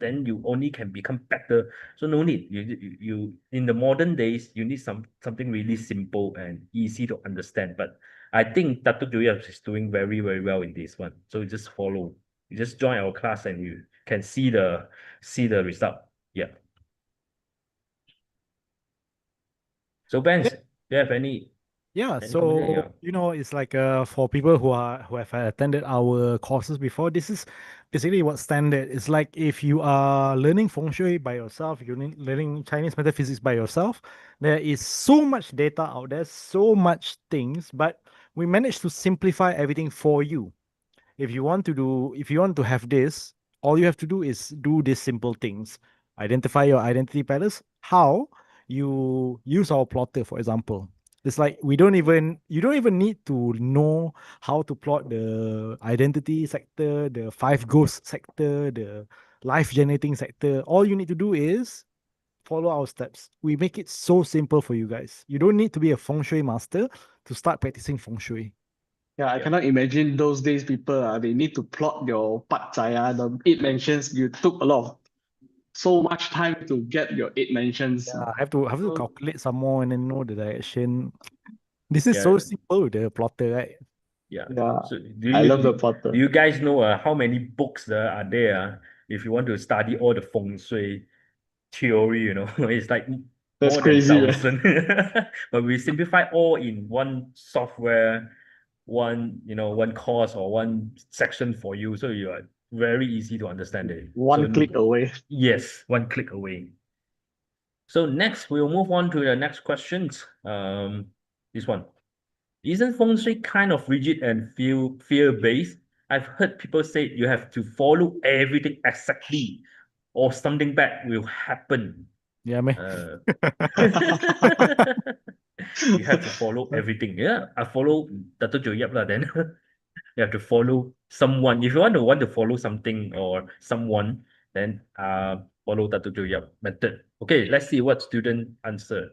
D: then you only can become better. So no need. You in the modern days, you need something really simple and easy to understand. But I think Dato' Joya is doing very well in this one. So you just follow. You just join our class and you can see the result. Yeah. So Ben, do you have any comment?
C: So it's like for people who have attended our courses before, this is basically what's standard. It's like if you are learning feng shui by yourself, you're learning Chinese metaphysics by yourself, there is so much data out there, so much things, but we managed to simplify everything for you. If you want to have this, all you have to do is do these simple things. Identify your identity palace. How? You use our plotter, for example. It's like you don't even need to know how to plot the identity sector, the five ghost sector, the life generating sector. All you need to do is follow our steps. We make it so simple for you guys. You don't need to be a feng shui master to start practicing feng shui.
B: Yeah, I cannot imagine those days people, they need to plot your Pat Zaya, the 8 mentions. You took so much time to get your 8 mentions.
C: Yeah, I have to
B: So,
C: calculate some more and then know the direction. This is
D: Yeah.
C: so simple with the plotter, right?
D: Yeah.
B: yeah,
D: So
B: I love the
D: do
B: plotter.
D: you guys know how many books there are there if you want to study all the feng shui theory, it's like
B: That's
D: more than
B: crazy, man.
D: 1,000. But we simplify all in one software, one course or one section for you. So you are very easy to understand it.
B: One click away.
D: Yes, one click away. So next, we'll move on to the next questions. This one. Isn't feng shui kind of rigid and fear-based? I've heard people say you have to follow everything exactly, or something bad will happen.
C: Yeah, man.
D: You have to follow everything. Yeah, I follow Dato' Joyap lah. Then you have to follow someone. If you want to follow something or someone, then follow Dato' Joyap method. Okay, let's see what student answer.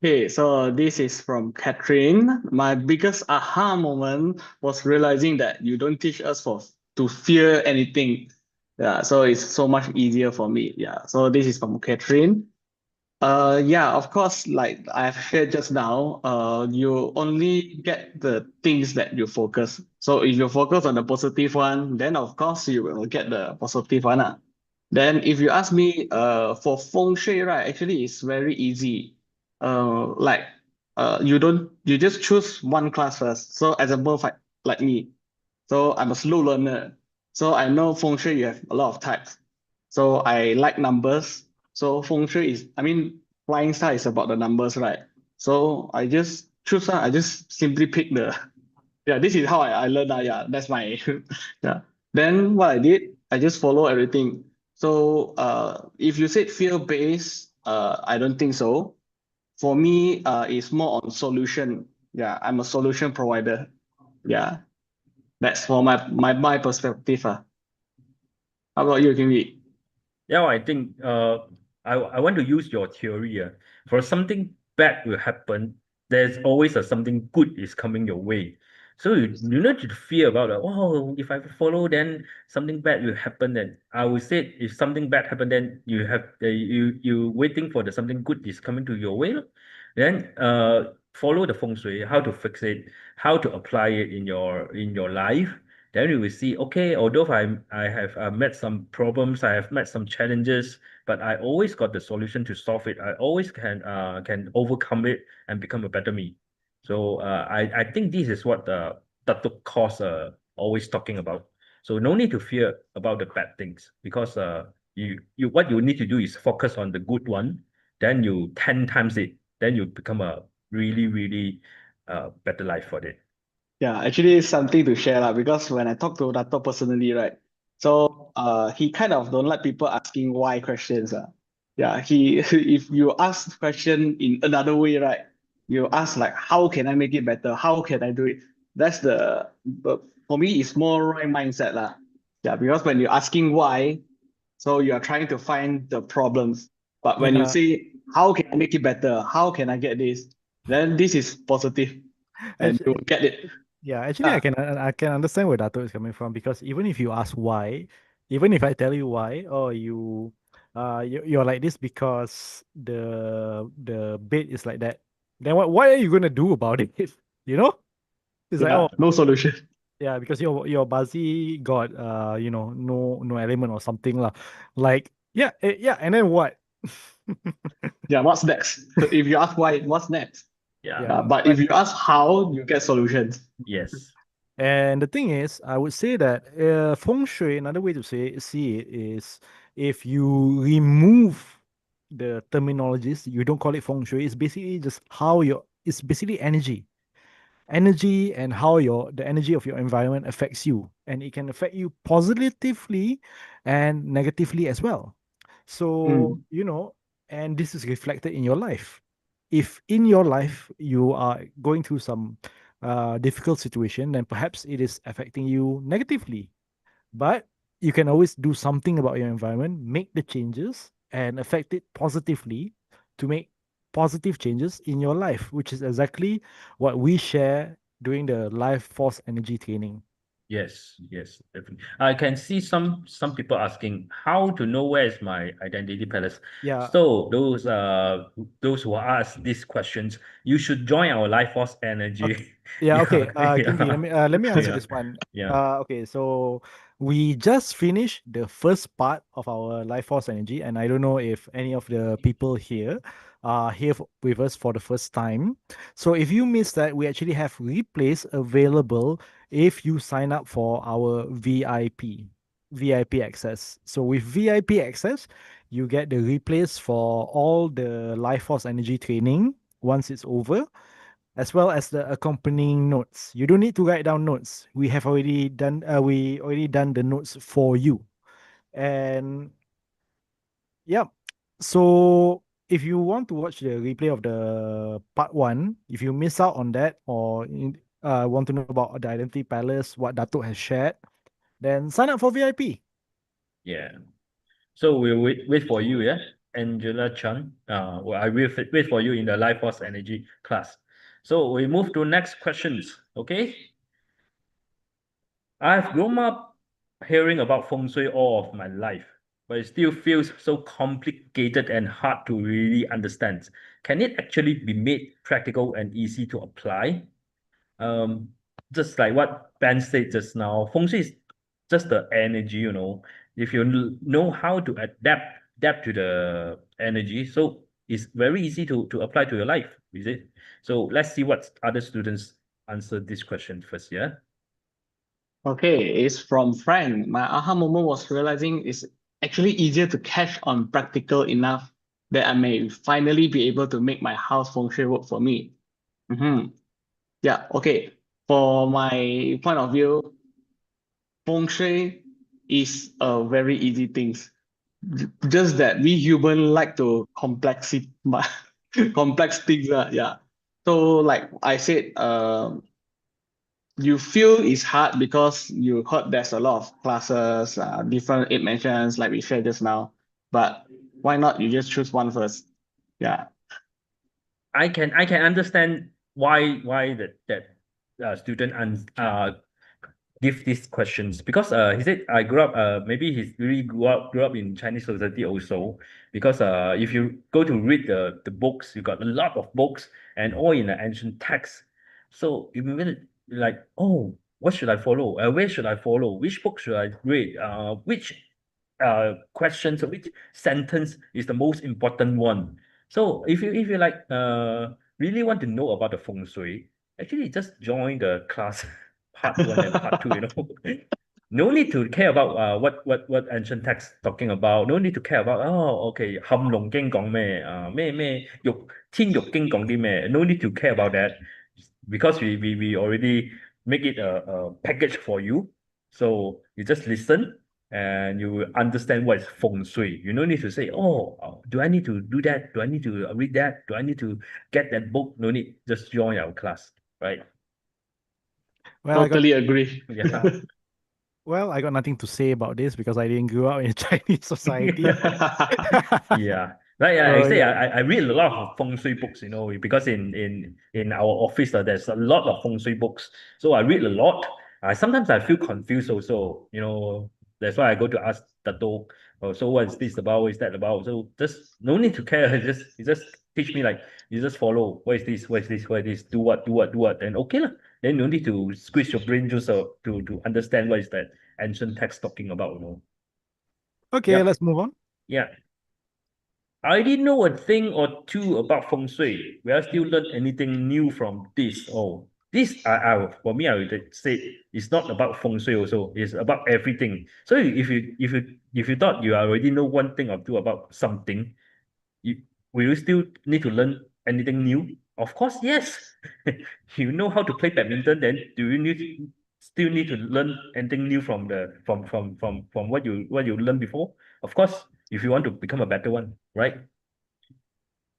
B: Okay, so this is from Catherine. My biggest aha moment was realizing that you don't teach us to fear anything. Yeah, so it's so much easier for me. Yeah, so this is from Catherine. Yeah, of course, like I've shared just now, you only get the things that you focus. So if you focus on the positive one, then of course you will get the positive one. Then if you ask me, for feng shui, right, actually it's very easy. Like, you just choose one class first. So example, like me. So I'm a slow learner. So I know feng shui, you have a lot of types. So I like numbers. So feng shui is, I mean, flying star is about the numbers, right? So I just choose, I just simply pick yeah, this is how I learn. Yeah, that's my, yeah. Then what I did, I just follow everything. So if you said fear-based, I don't think so. For me, it's more on solution. Yeah, I'm a solution provider. Yeah. That's for my perspective. How about you, Kimmy?
D: Yeah, I think I want to use your theory. For something bad will happen, there's always something good is coming your way. So you not to fear about oh, if I follow, then something bad will happen. Then I would say if something bad happen, then you have you waiting for the something good is coming to your way. Then follow the feng shui, how to fix it, how to apply it in your life. Then you will see, okay, although I have met some problems, I have met some challenges, but I always got the solution to solve it. I always can overcome it and become a better me. So I think this is what Datuk Kos always talking about. So no need to fear about the bad things because you what you need to do is focus on the good one, then you 10 times it, then you become a really better life for it.
B: Yeah, actually it's something to share lah, because when I talk to Dato personally, right? So he kind of don't like people asking why questions. Yeah, he if you ask question in another way, right? You ask like how can I make it better? How can I do it? That's but for me it's more right mindset lah. Yeah, because when you're asking why, so you are trying to find the problems. But when you
C: Yeah,
B: say how can I make it better? How can I get this? Then this is positive and you will
C: actually,
B: get it.
C: yeah, actually,
B: Ah,
C: I can understand where Dato is coming from because even if you ask why, even if I tell you why, oh, you're like this because the bed is like that, then what are you gonna do about it? You know, it's like,
B: yeah,
C: oh,
B: no solution.
C: yeah, because your Bazi got no element or something lah. Like, yeah, and then what?
B: Yeah, what's next? So if you ask why, what's next?
D: Yeah.
C: Yeah,
B: But if
C: but
B: you ask how, you get solutions.
D: Yes.
C: and the thing is, I would say that feng shui, another way to see it is if you remove the terminologies, you don't call it feng shui. It's basically just it's basically energy and how the energy of your environment affects you, and it can affect you positively and negatively as well. So
B: Mm,
C: and this is reflected in your life. If in your life you are going through some difficult situation, then perhaps it is affecting you negatively, but you can always do something about your environment, make the changes, and affect it positively to make positive changes in your life, which is exactly what we share during the life force energy training.
D: Yes, yes, definitely. I can see some people asking how to know where is my identity palace.
C: Yeah.
D: So those who ask these questions, you should join our life force energy.
C: Okay. Yeah, okay. Kimbi,
D: Yeah,
C: let me answer
D: yeah,
C: this one.
D: yeah,
C: Okay, so we just finished the first part of our life force energy, and I don't know if any of the people here are here with us for the first time. So if you missed that, we actually have replays available if you sign up for our VIP access. So with VIP access, you get the replays for all the life force energy training once it's over, as well as the accompanying notes. You don't need to write down notes. We already done the notes for you. And yeah. So if you want to watch the replay of the part one, if you miss out on that or want to know about the Identity Palace, what Datuk has shared, then sign up for VIP.
D: yeah. So we'll wait for you, yeah, Angela Chan. Well, I will wait for you in the life force energy class. So we move to next questions. Okay. I've grown up hearing about feng shui all of my life, but it still feels so complicated and hard to really understand. Can it actually be made practical and easy to apply? Just like what Ben said just now, Feng Shui is just the energy, you know. If you know how to adapt to the energy, so it's very easy to apply to your life, is it? So let's see what other students answer this question first, yeah?
B: Okay, it's from Frank. My aha moment was realizing it's actually easier to catch on practical enough that I may finally be able to make my house feng shui work for me. Yeah, okay. For my point of view, feng shui is a very easy thing. Just that we human like to complex things. Yeah. So like I said, you feel it's hard because you heard there's a lot of classes, different eight mentions like we shared just now. But why not you just choose one first? Yeah.
D: I can understand why that student give these questions because he said I grew up maybe he's really grew up in Chinese society also because if you go to read the books, you got a lot of books and all in the ancient text. So you will like, oh, what should I follow? Where should I follow? Which book should I read? Which questions or which sentence is the most important one? So if you like really want to know about the feng shui, actually just join the class part one and part two, you know. No need to care about what ancient text talking about. No need to care about okay 冚龍經講咩咩天獄經講啲咩. No need to care about that because we already make it a package for you. So you just listen and you will understand what is feng shui. You no need to say, do I need to do that? Do I need to read that? Do I need to get that book? No need. Just join our class, right?
C: Well, I got
B: Totally agree.
D: Yeah.
C: well, I got nothing to say about this because I didn't grow up in a Chinese society.
D: Yeah. Like
C: So,
D: I say,
C: yeah.
D: I read a lot of feng shui books, you know, because in our office there's a lot of feng shui books. So I read a lot. Sometimes I feel confused also, you know. That's why I go to ask Dato, so what is this about? What is that about? So just no need to care. You just teach me like you just follow. What is this? What is this? What is this? Do what? Do what? Do what? Then okay lah. Then no need to squeeze your brain juice out to understand what is that ancient text talking about, you know.
C: Okay,
D: Yep.
C: let's move on.
D: Yeah. I didn't know a thing or two about feng shui. Will I still learn anything new from this? Oh, this for me, I would say it's not about feng shui also. It's about everything. So if you thought you already know one thing or two about something, you will you still need to learn anything new? Of course, yes. You know how to play badminton, then do you still need to learn anything new from the from what you learned before? Of course, if you want to become a better one, right?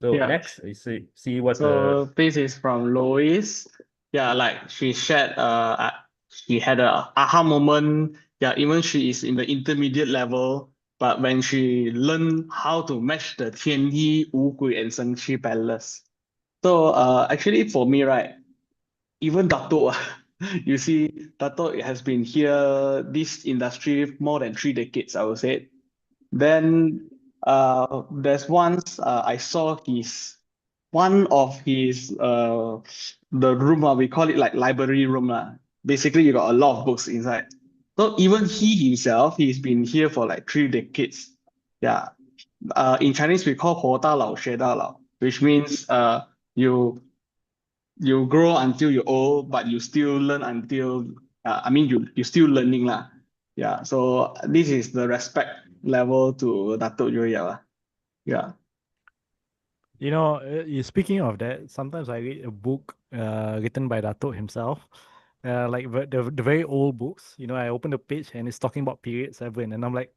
D: So
B: Yeah.
D: next is see what
B: So this is from Lois. Yeah, like she shared she had a aha moment. Yeah, even she is in the intermediate level, but when she learned how to match the 天一, 五鬼 and 生气 balance. So actually for me, right, even Dato, you see, Dato has been here, this industry more than 3 decades, I would say. Then there's once I saw one of his the room, we call it like library room. Basically, you got a lot of books inside. So even he himself, he's been here for like 3 decades. Yeah. In Chinese, we call 活到老学到老, which means you grow until you're old, but you still learn until I mean you still learning lah. Yeah. So this is the respect level to Datuk Joya lah. Yeah.
C: You know, speaking of that, sometimes I read a book written by Dato himself, like the very old books. You know, I open the page and it's talking about period 7, and I'm like,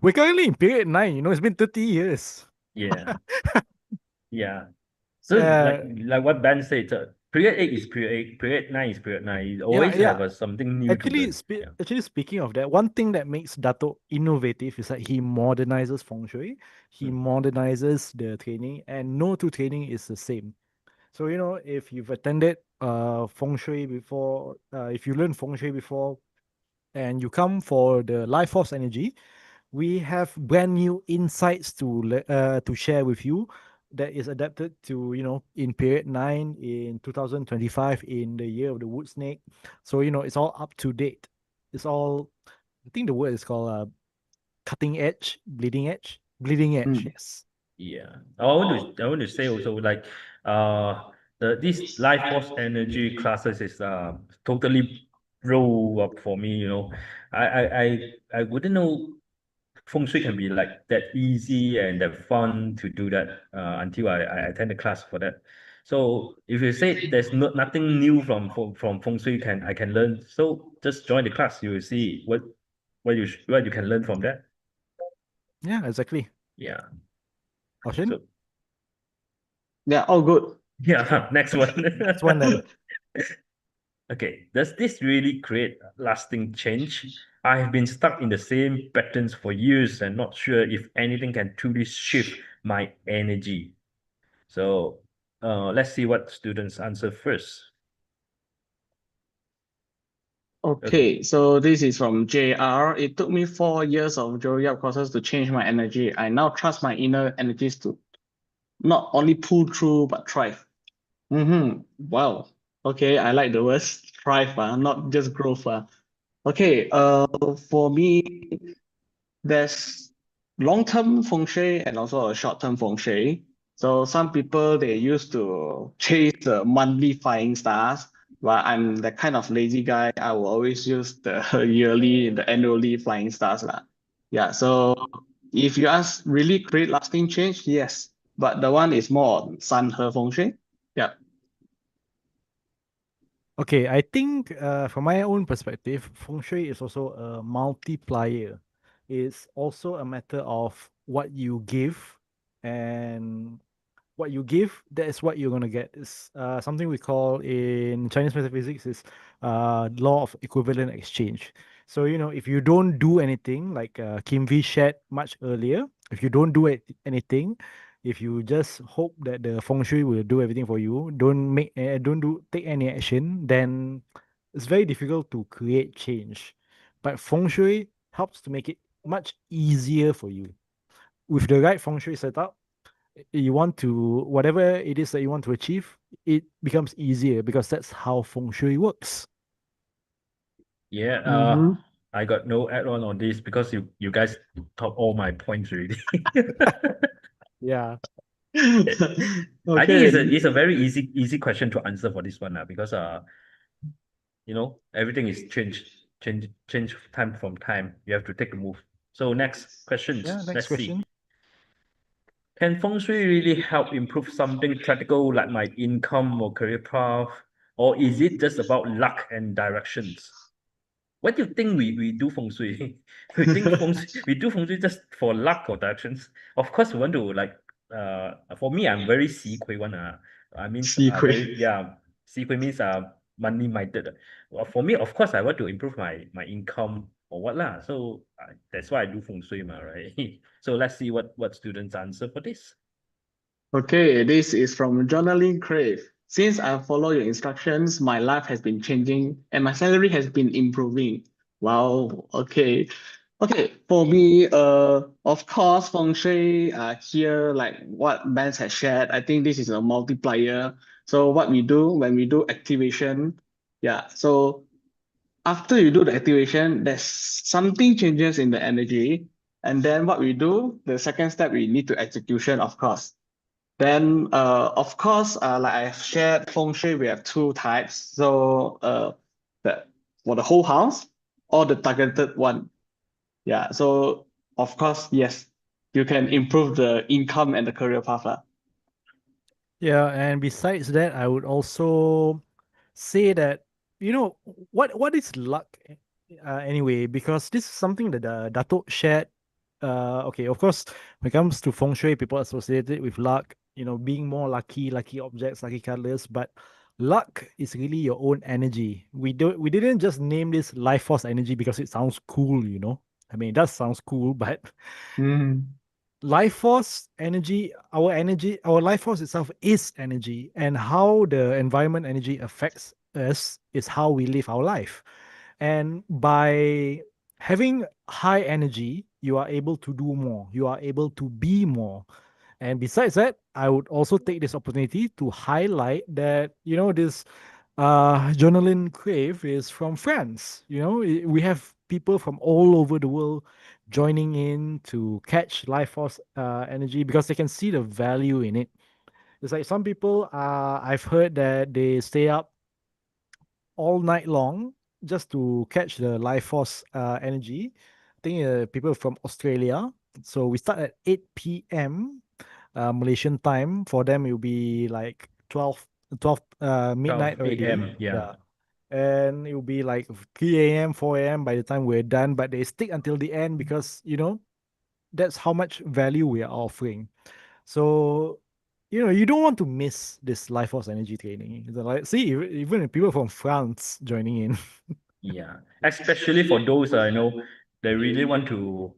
C: we're currently in period 9. You know, it's been 30 years.
D: yeah. So
C: Uh,
D: like what Ben said, period 8 is period 8, period 9 is period 9. You always have something new to learn. Yeah.
C: Actually, speaking of that, one thing that makes Dato innovative is that he modernizes feng shui. He modernizes the training, and no two training is the same. So, you know, if you've attended feng shui before, if you learned feng shui before, and you come for the life force energy, we have brand new insights to share with you that is adapted to, in period 9 in 2025 in the year of the wood snake. So, it's all up to date. It's all, I think the word is called cutting edge, bleeding edge.
B: Mm.
C: Yes.
D: Yeah. I want to say also like this life force energy classes is totally blow up for me, you know. I wouldn't know Feng Shui can be like that easy and that fun to do that until I attend the class for that. So if you say there's nothing new from Feng Shui I can learn, so just join the class. You will see what you can learn from that.
C: Yeah, exactly.
D: Yeah.
C: Oshin?
D: So
B: Yeah, all good.
D: yeah, next one.
C: Next one then.
D: Okay, does this really create lasting change? I have been stuck in the same patterns for years and not sure if anything can truly shift my energy. So let's see what students answer first. Okay.
B: Okay, so this is from JR. It took me 4 years of Joey Up courses to change my energy. I now trust my inner energies to not only pull through but thrive. Wow. Okay, I like the words thrive, not just growth. Okay, for me, there's long-term feng shui and also a short-term feng shui. So some people they used to chase the monthly flying stars, but I'm the kind of lazy guy. I will always use the yearly, the annually flying stars lah. Yeah. So if you ask really create lasting change, yes, but the one is more on sun he feng shui. Yeah.
C: Okay, I think from my own perspective, feng shui is also a multiplier. It's also a matter of what you give, and what you give, that is what you're gonna get. It's something we call in Chinese metaphysics is law of equivalent exchange. So if you don't do anything, like Kim V shared much earlier, if you don't do anything, if you just hope that the feng shui will do everything for you, don't do take any action, then it's very difficult to create change. But feng shui helps to make it much easier for you. With the right feng shui setup, you want to, whatever it is that you want to achieve, it becomes easier because that's how feng shui works.
D: Yeah,
B: Mm-hmm.
D: I got no add-on on this because you guys top all my points already.
C: Yeah.
D: I think
B: Okay.
D: it's a very easy question to answer for this one because you know everything is change time from time. You have to take a move. So next questions.
C: Yeah, next
D: Let's see.
C: question.
D: Can feng shui really help improve something practical like my income or career path, or is it just about luck and directions? What do you think we do feng shui? We do feng shui just for luck or directions? Of course, we want to like for me, I'm very 习亏 one. I mean, very
B: Secret.
D: yeah. 习亏 means money minded. Well, for me, of course, I want to improve my income or what lah. So that's why I do feng shui, ma, right? So let's see what students answer for this.
B: Okay, this is from Journaling Crave. Since I follow your instructions, my life has been changing and my salary has been improving. Wow, okay. Okay, for me, of course, feng shui, here, like what Ben has shared, I think this is a multiplier. So what we do when we do activation, yeah, so after you do the activation, there's something changes in the energy. And then what we do, the second step, we need to execution, of course. Then, of course, like I've shared, feng shui, we have two types. So, the for the whole house or the targeted one. Yeah. So, of course, yes, you can improve the income and the career path.
C: Yeah, and besides that, I would also say that what is luck anyway, because this is something that Dato shared. Okay, of course, when it comes to feng shui, people associate it with luck, being more lucky objects, lucky colors, but luck is really your own energy. We didn't just name this life force energy because it sounds cool. I mean, it does sounds cool, but
B: Mm.
C: life force energy, our life force itself is energy, and how the environment energy affects us is how we live our life. And by having high energy, you are able to do more. You are able to be more. And besides that, I would also take this opportunity to highlight that, this Jonalyn Crave is from France. We have people from all over the world joining in to catch life force energy because they can see the value in it. It's like some people, I've heard that they stay up all night long just to catch the life force energy. I think people from Australia. So we start at 8 p.m. Malaysian time. For them, it will be like 12 midnight
D: 12
C: already.
D: a.m. Yeah.
C: Yeah. And it will be like 3 a.m., 4 a.m. by the time we're done. But they stick until the end because, that's how much value we are offering. So, you don't want to miss this life force energy training. It's like, see, even people from France joining in.
D: Yeah, especially for those they really want to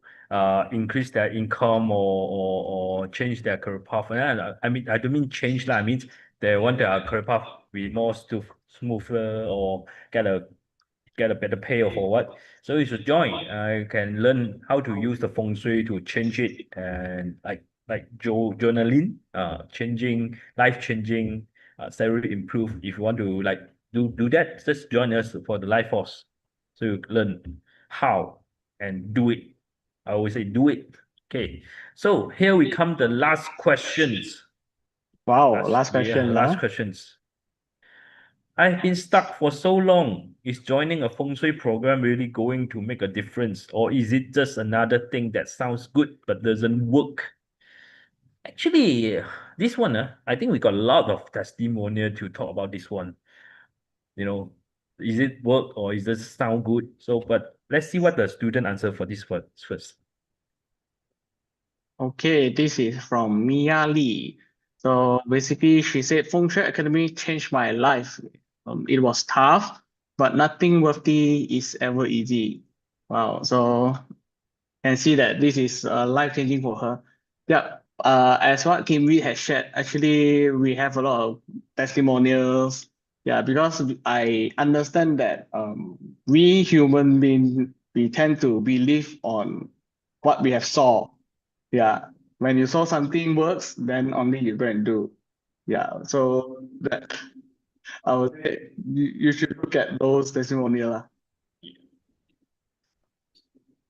D: increase their income or change their career path. And I mean I don't mean change lah. I mean they want their career path be more smoother or get a get a better pay or for what. So you should join. I can learn how to use the feng shui to change it and like journaling, changing life changing, salary improve. If you want to like do that, just join us for the life force. So you learn how and do it. I always say do it. Okay. So here we come the last questions.
B: Wow, last
D: Yeah,
B: question,
D: last questions. I've been stuck for so long. Is joining a feng shui program really going to make a difference? Or is it just another thing that sounds good but doesn't work? Actually, this one, I think we got a lot of testimonial to talk about this one. You know, is it work or is it sound good? So, but let's see what the student answer for this one first.
B: Okay, this is from Mia Lee. So basically, she said, Feng Shui Academy changed my life. It was tough, but nothing worthy is ever easy. Wow. So can see that this is life changing for her. Yeah. As what Kim Wee has shared, actually we have a lot of testimonials. Yeah, because I understand that we human beings we tend to believe on what we have saw. Yeah. When you saw something works, then only you go and do. Yeah. So that I would say you should look at those testimonial. Lah.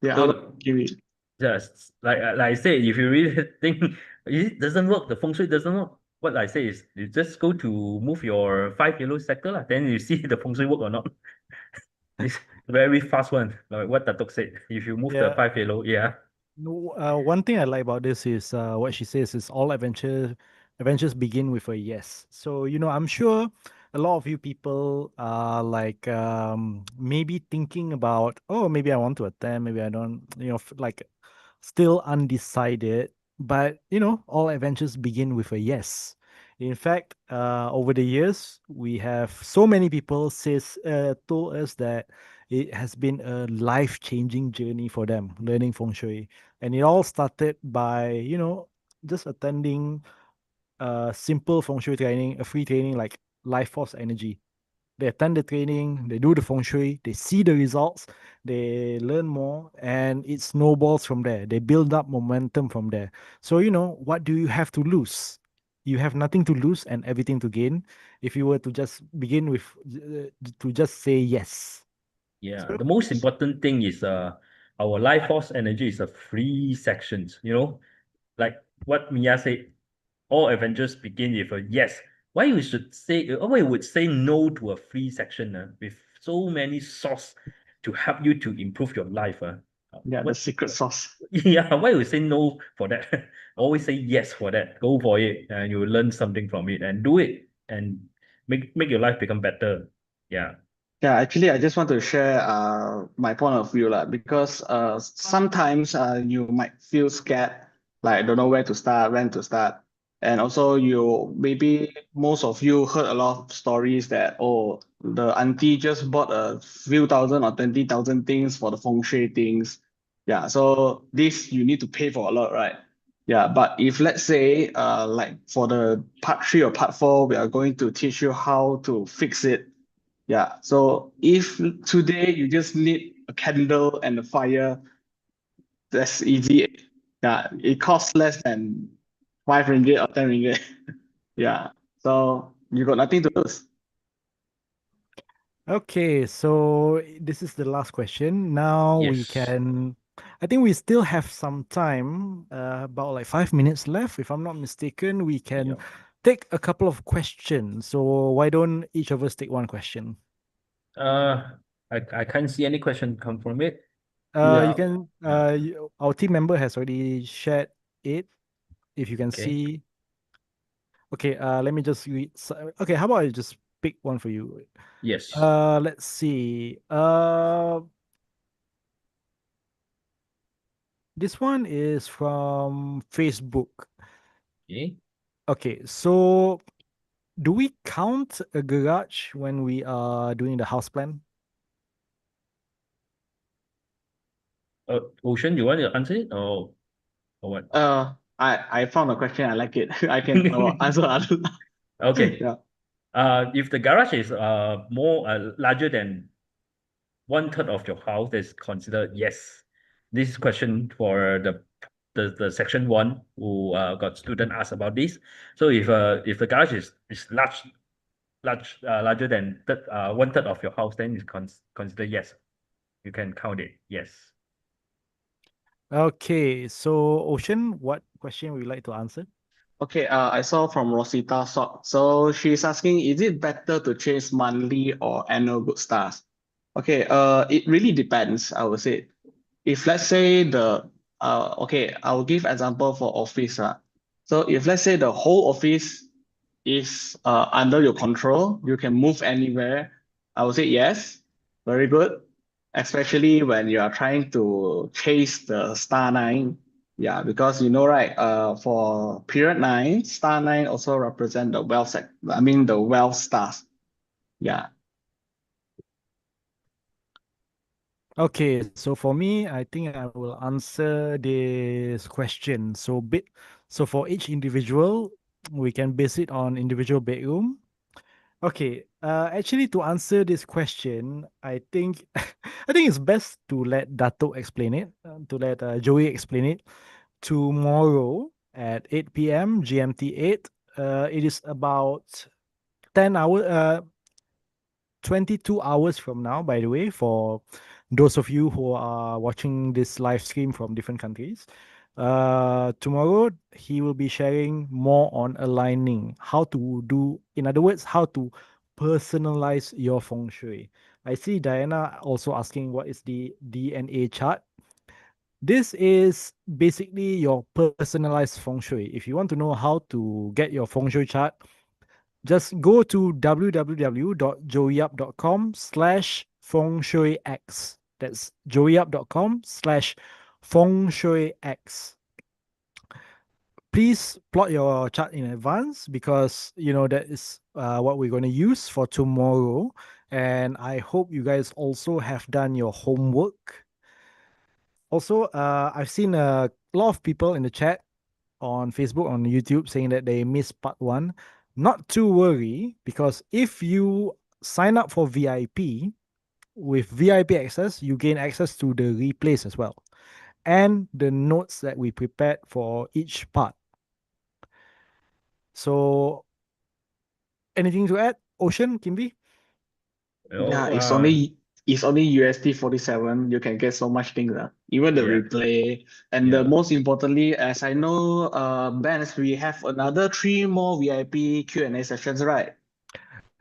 B: Yeah, how
D: So
B: about Kim Wee?
D: just like I said, if you really think it doesn't work, the feng shui doesn't work. What I say is you just go to move your 5 yellow sector lah, then you see the feng shui work or not. It's very fast one, like what Datuk said. If you move the
C: Yeah.
D: 5 yellow, yeah.
C: No, one thing I like about this is what she says is all adventures begin with a yes. So, I'm sure a lot of you people are like maybe thinking about, oh, maybe I want to attend, maybe I don't, like still undecided. But, all adventures begin with a yes. In fact, over the years, we have so many people told us that it has been a life-changing journey for them learning feng shui, and it all started by just attending a simple feng shui training, a free training like life force energy. They attend the training, they do the feng shui, they see the results, they learn more, and it snowballs from there. They build up momentum from there. So, what do you have to lose? You have nothing to lose and everything to gain if you were to just begin with, to just say yes.
D: Yeah,
C: So,
D: the most important thing is our life force energy is a free sections, like what Mia said, all adventures begin with a yes. Why you should say why you would say no to a free section with so many source to help you to improve your life?
B: Yeah, the
D: What
B: secret sauce.
D: yeah, why you say no for that? Always say yes for that. Go for it and you will learn something from it and do it and make your life become better. Yeah.
B: Yeah, actually, I just want to share my point of view lah, because sometimes you might feel scared, like don't know where to start, when to start, and also you maybe most of you heard a lot of stories that oh the auntie just bought a few thousand or 20,000 things for the feng shui things. Yeah, so this you need to pay for a lot, right? Yeah, but if let's say like for the part 3 or part 4, we are going to teach you how to fix it. Yeah. So if today you just need a candle and a fire. That's easy. Yeah, it costs less than 5 ringgit or 10 ringgit. Yeah, so you got nothing to lose.
C: Okay, so this is the last question. Now we
D: Yes.
C: can, I think we still have some time, about like 5 minutes left, if I'm not mistaken. We can
D: Yeah.
C: take a couple of questions. So why don't each of us take one question?
D: I can't see any question come from it.
C: You
B: Yeah.
C: can, our team member has already shared it. If you can
D: Okay.
C: see. Okay, let me just read. Okay, how about I just pick one for you?
D: Yes.
C: Let's see. This one is from Facebook.
D: Okay.
C: Okay, so do we count a garage when we are doing the house plan?
D: Ocean, you want to answer it or what?
B: I found a question. I like it. I can answer.
D: Okay.
B: Yeah.
D: If the garage is more larger than 1/3 of your house, that's considered yes. This question for the section 1 who got student asked about this. So if the garage is larger than 1/3 of your house, then it's considered yes. You can count it. Yes.
C: Okay, so Ocean, what question would you like to answer?
B: Okay, I saw from Rosita Sok. So she's asking, is it better to chase monthly or annual good stars? Okay, it really depends, I would say. If let's say okay, I'll give example for office. So if let's say the whole office is under your control, you can move anywhere. I would say yes, very good. Especially when you are trying to chase the star nine. Yeah, because you know, right? For period 9, star 9 also represent the wealth the wealth stars. Yeah.
C: Okay, so for me, I think I will answer this question. So for each individual, we can base it on individual bedroom. Okay, actually to answer this question, I think I think it's best to let Dato explain it, to let Joey explain it tomorrow at 8 p.m. GMT 8. It is about 10 hours 22 hours from now, by the way, for those of you who are watching this live stream from different countries. Tomorrow, he will be sharing more on aligning, how to do, in other words, how to personalize your feng shui. I see Diana also asking what is the DNA chart. This is basically your personalized feng shui. If you want to know how to get your feng shui chart, just go to www.joeyup.com/feng shui-x. That's joeyup.com/feng shui-x. Please plot your chart in advance because that is what we're going to use for tomorrow. And I hope you guys also have done your homework. Also, I've seen a lot of people in the chat on Facebook, on YouTube, saying that they missed part 1. Not to worry, because if you sign up for VIP, with VIP access, you gain access to the replays as well, and the notes that we prepared for each part. So, anything to add, Ocean, Kimbi?
B: Yeah,
D: Oh,
B: it's only USD 47. You can get so much things. Even the
D: Yeah.
B: replay. And
D: Yeah.
B: most importantly, as I know, Benz, we have another 3 more VIP Q&A sessions, right?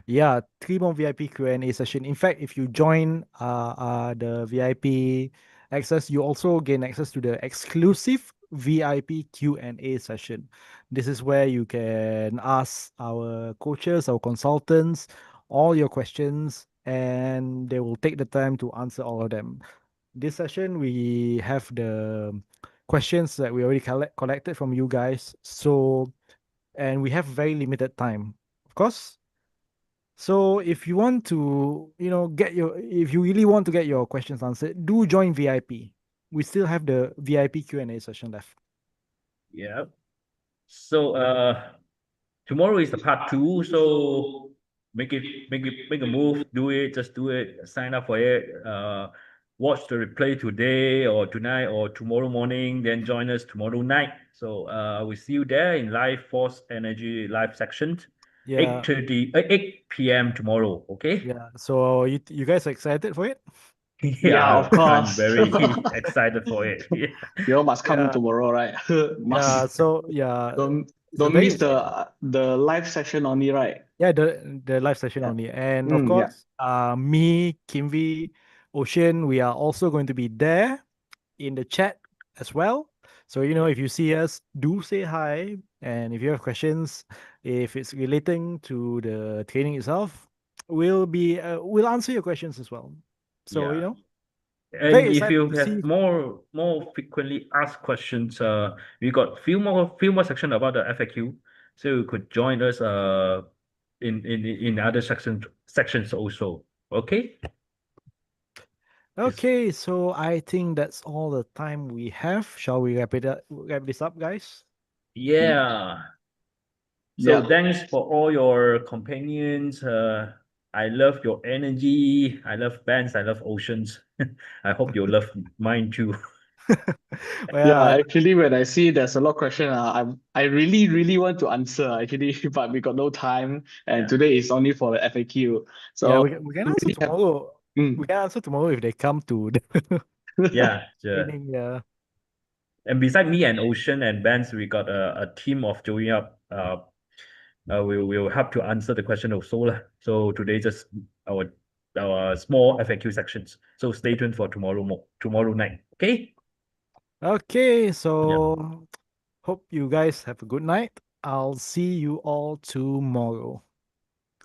C: Yeah, 3 more VIP Q&A session. In fact, if you join the VIP access, you also gain access to the exclusive VIP Q&A session. This is where you can ask our coaches, our consultants, all your questions, and they will take the time to answer all of them. This session, we have the questions that we already collected from you guys. So, and we have very limited time, of course. So if you want to, if you really want to get your questions answered, do join VIP. We still have the VIP Q&A session left.
D: Yeah. So tomorrow is the part 2. So make a move, do it, just do it, sign up for it. watch the replay today or tonight or tomorrow morning, then join us tomorrow night. So we see you there in live Force Energy live section,
C: Yeah.
D: 8 p.m. tomorrow. Okay.
C: Yeah. So you guys excited for it?
B: Yeah, of
D: I'm
B: course.
D: very excited for it. Yeah.
B: You all must come
C: Yeah.
B: tomorrow, right?
C: Yeah.
B: Must.
C: So yeah,
B: Don't
C: it's a
B: don't
C: very
B: miss the live session only, right?
C: yeah, the live session
B: Yeah.
C: only. And of
B: Yeah.
C: course, me, Kimvi, Ocean, we are also going to be there in the chat as well. So, if you see us, do say hi. And if you have questions, if it's relating to the training itself, we'll answer your questions as well. So,
D: Yeah.
C: very
D: And if
C: excited
D: you
C: to see.
D: have more frequently asked questions, we got few more section about the FAQ, so you could join us in other sections also. Okay.
C: Okay, so I think that's all the time we have. Shall we wrap this up, guys?
D: Yeah. So
B: Yeah.
D: thanks for all your companions. I love your energy. I love bands. I love oceans. I hope you love mine too.
C: Well,
B: Yeah, actually, when I see there's a lot of questions, I really, really want to answer actually, but we got no time, and
D: Yeah.
B: today is only for the FAQ.
C: yeah,
B: So
C: we can answer
B: really have,
C: tomorrow.
B: Mm.
C: We can answer tomorrow if they come to the
D: Yeah. Sure.
C: training. Yeah.
D: And beside me and Ocean and Vance, we got a team of joining up. We'll help to answer the question also lah. So today just our small FAQ sections. So stay tuned for tomorrow night. Okay.
C: Okay, so hope you guys have a good night. I'll see you all tomorrow.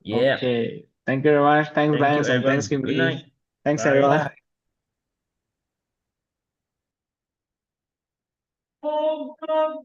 D: Yeah.
B: Okay. Thank you very much. Thanks,
D: Thank you,
B: Vance, and thanks,
D: everyone.
B: Kim
D: Good
B: Lee.
D: night.
B: Thanks,
D: Bye.
B: everyone.
C: Bye.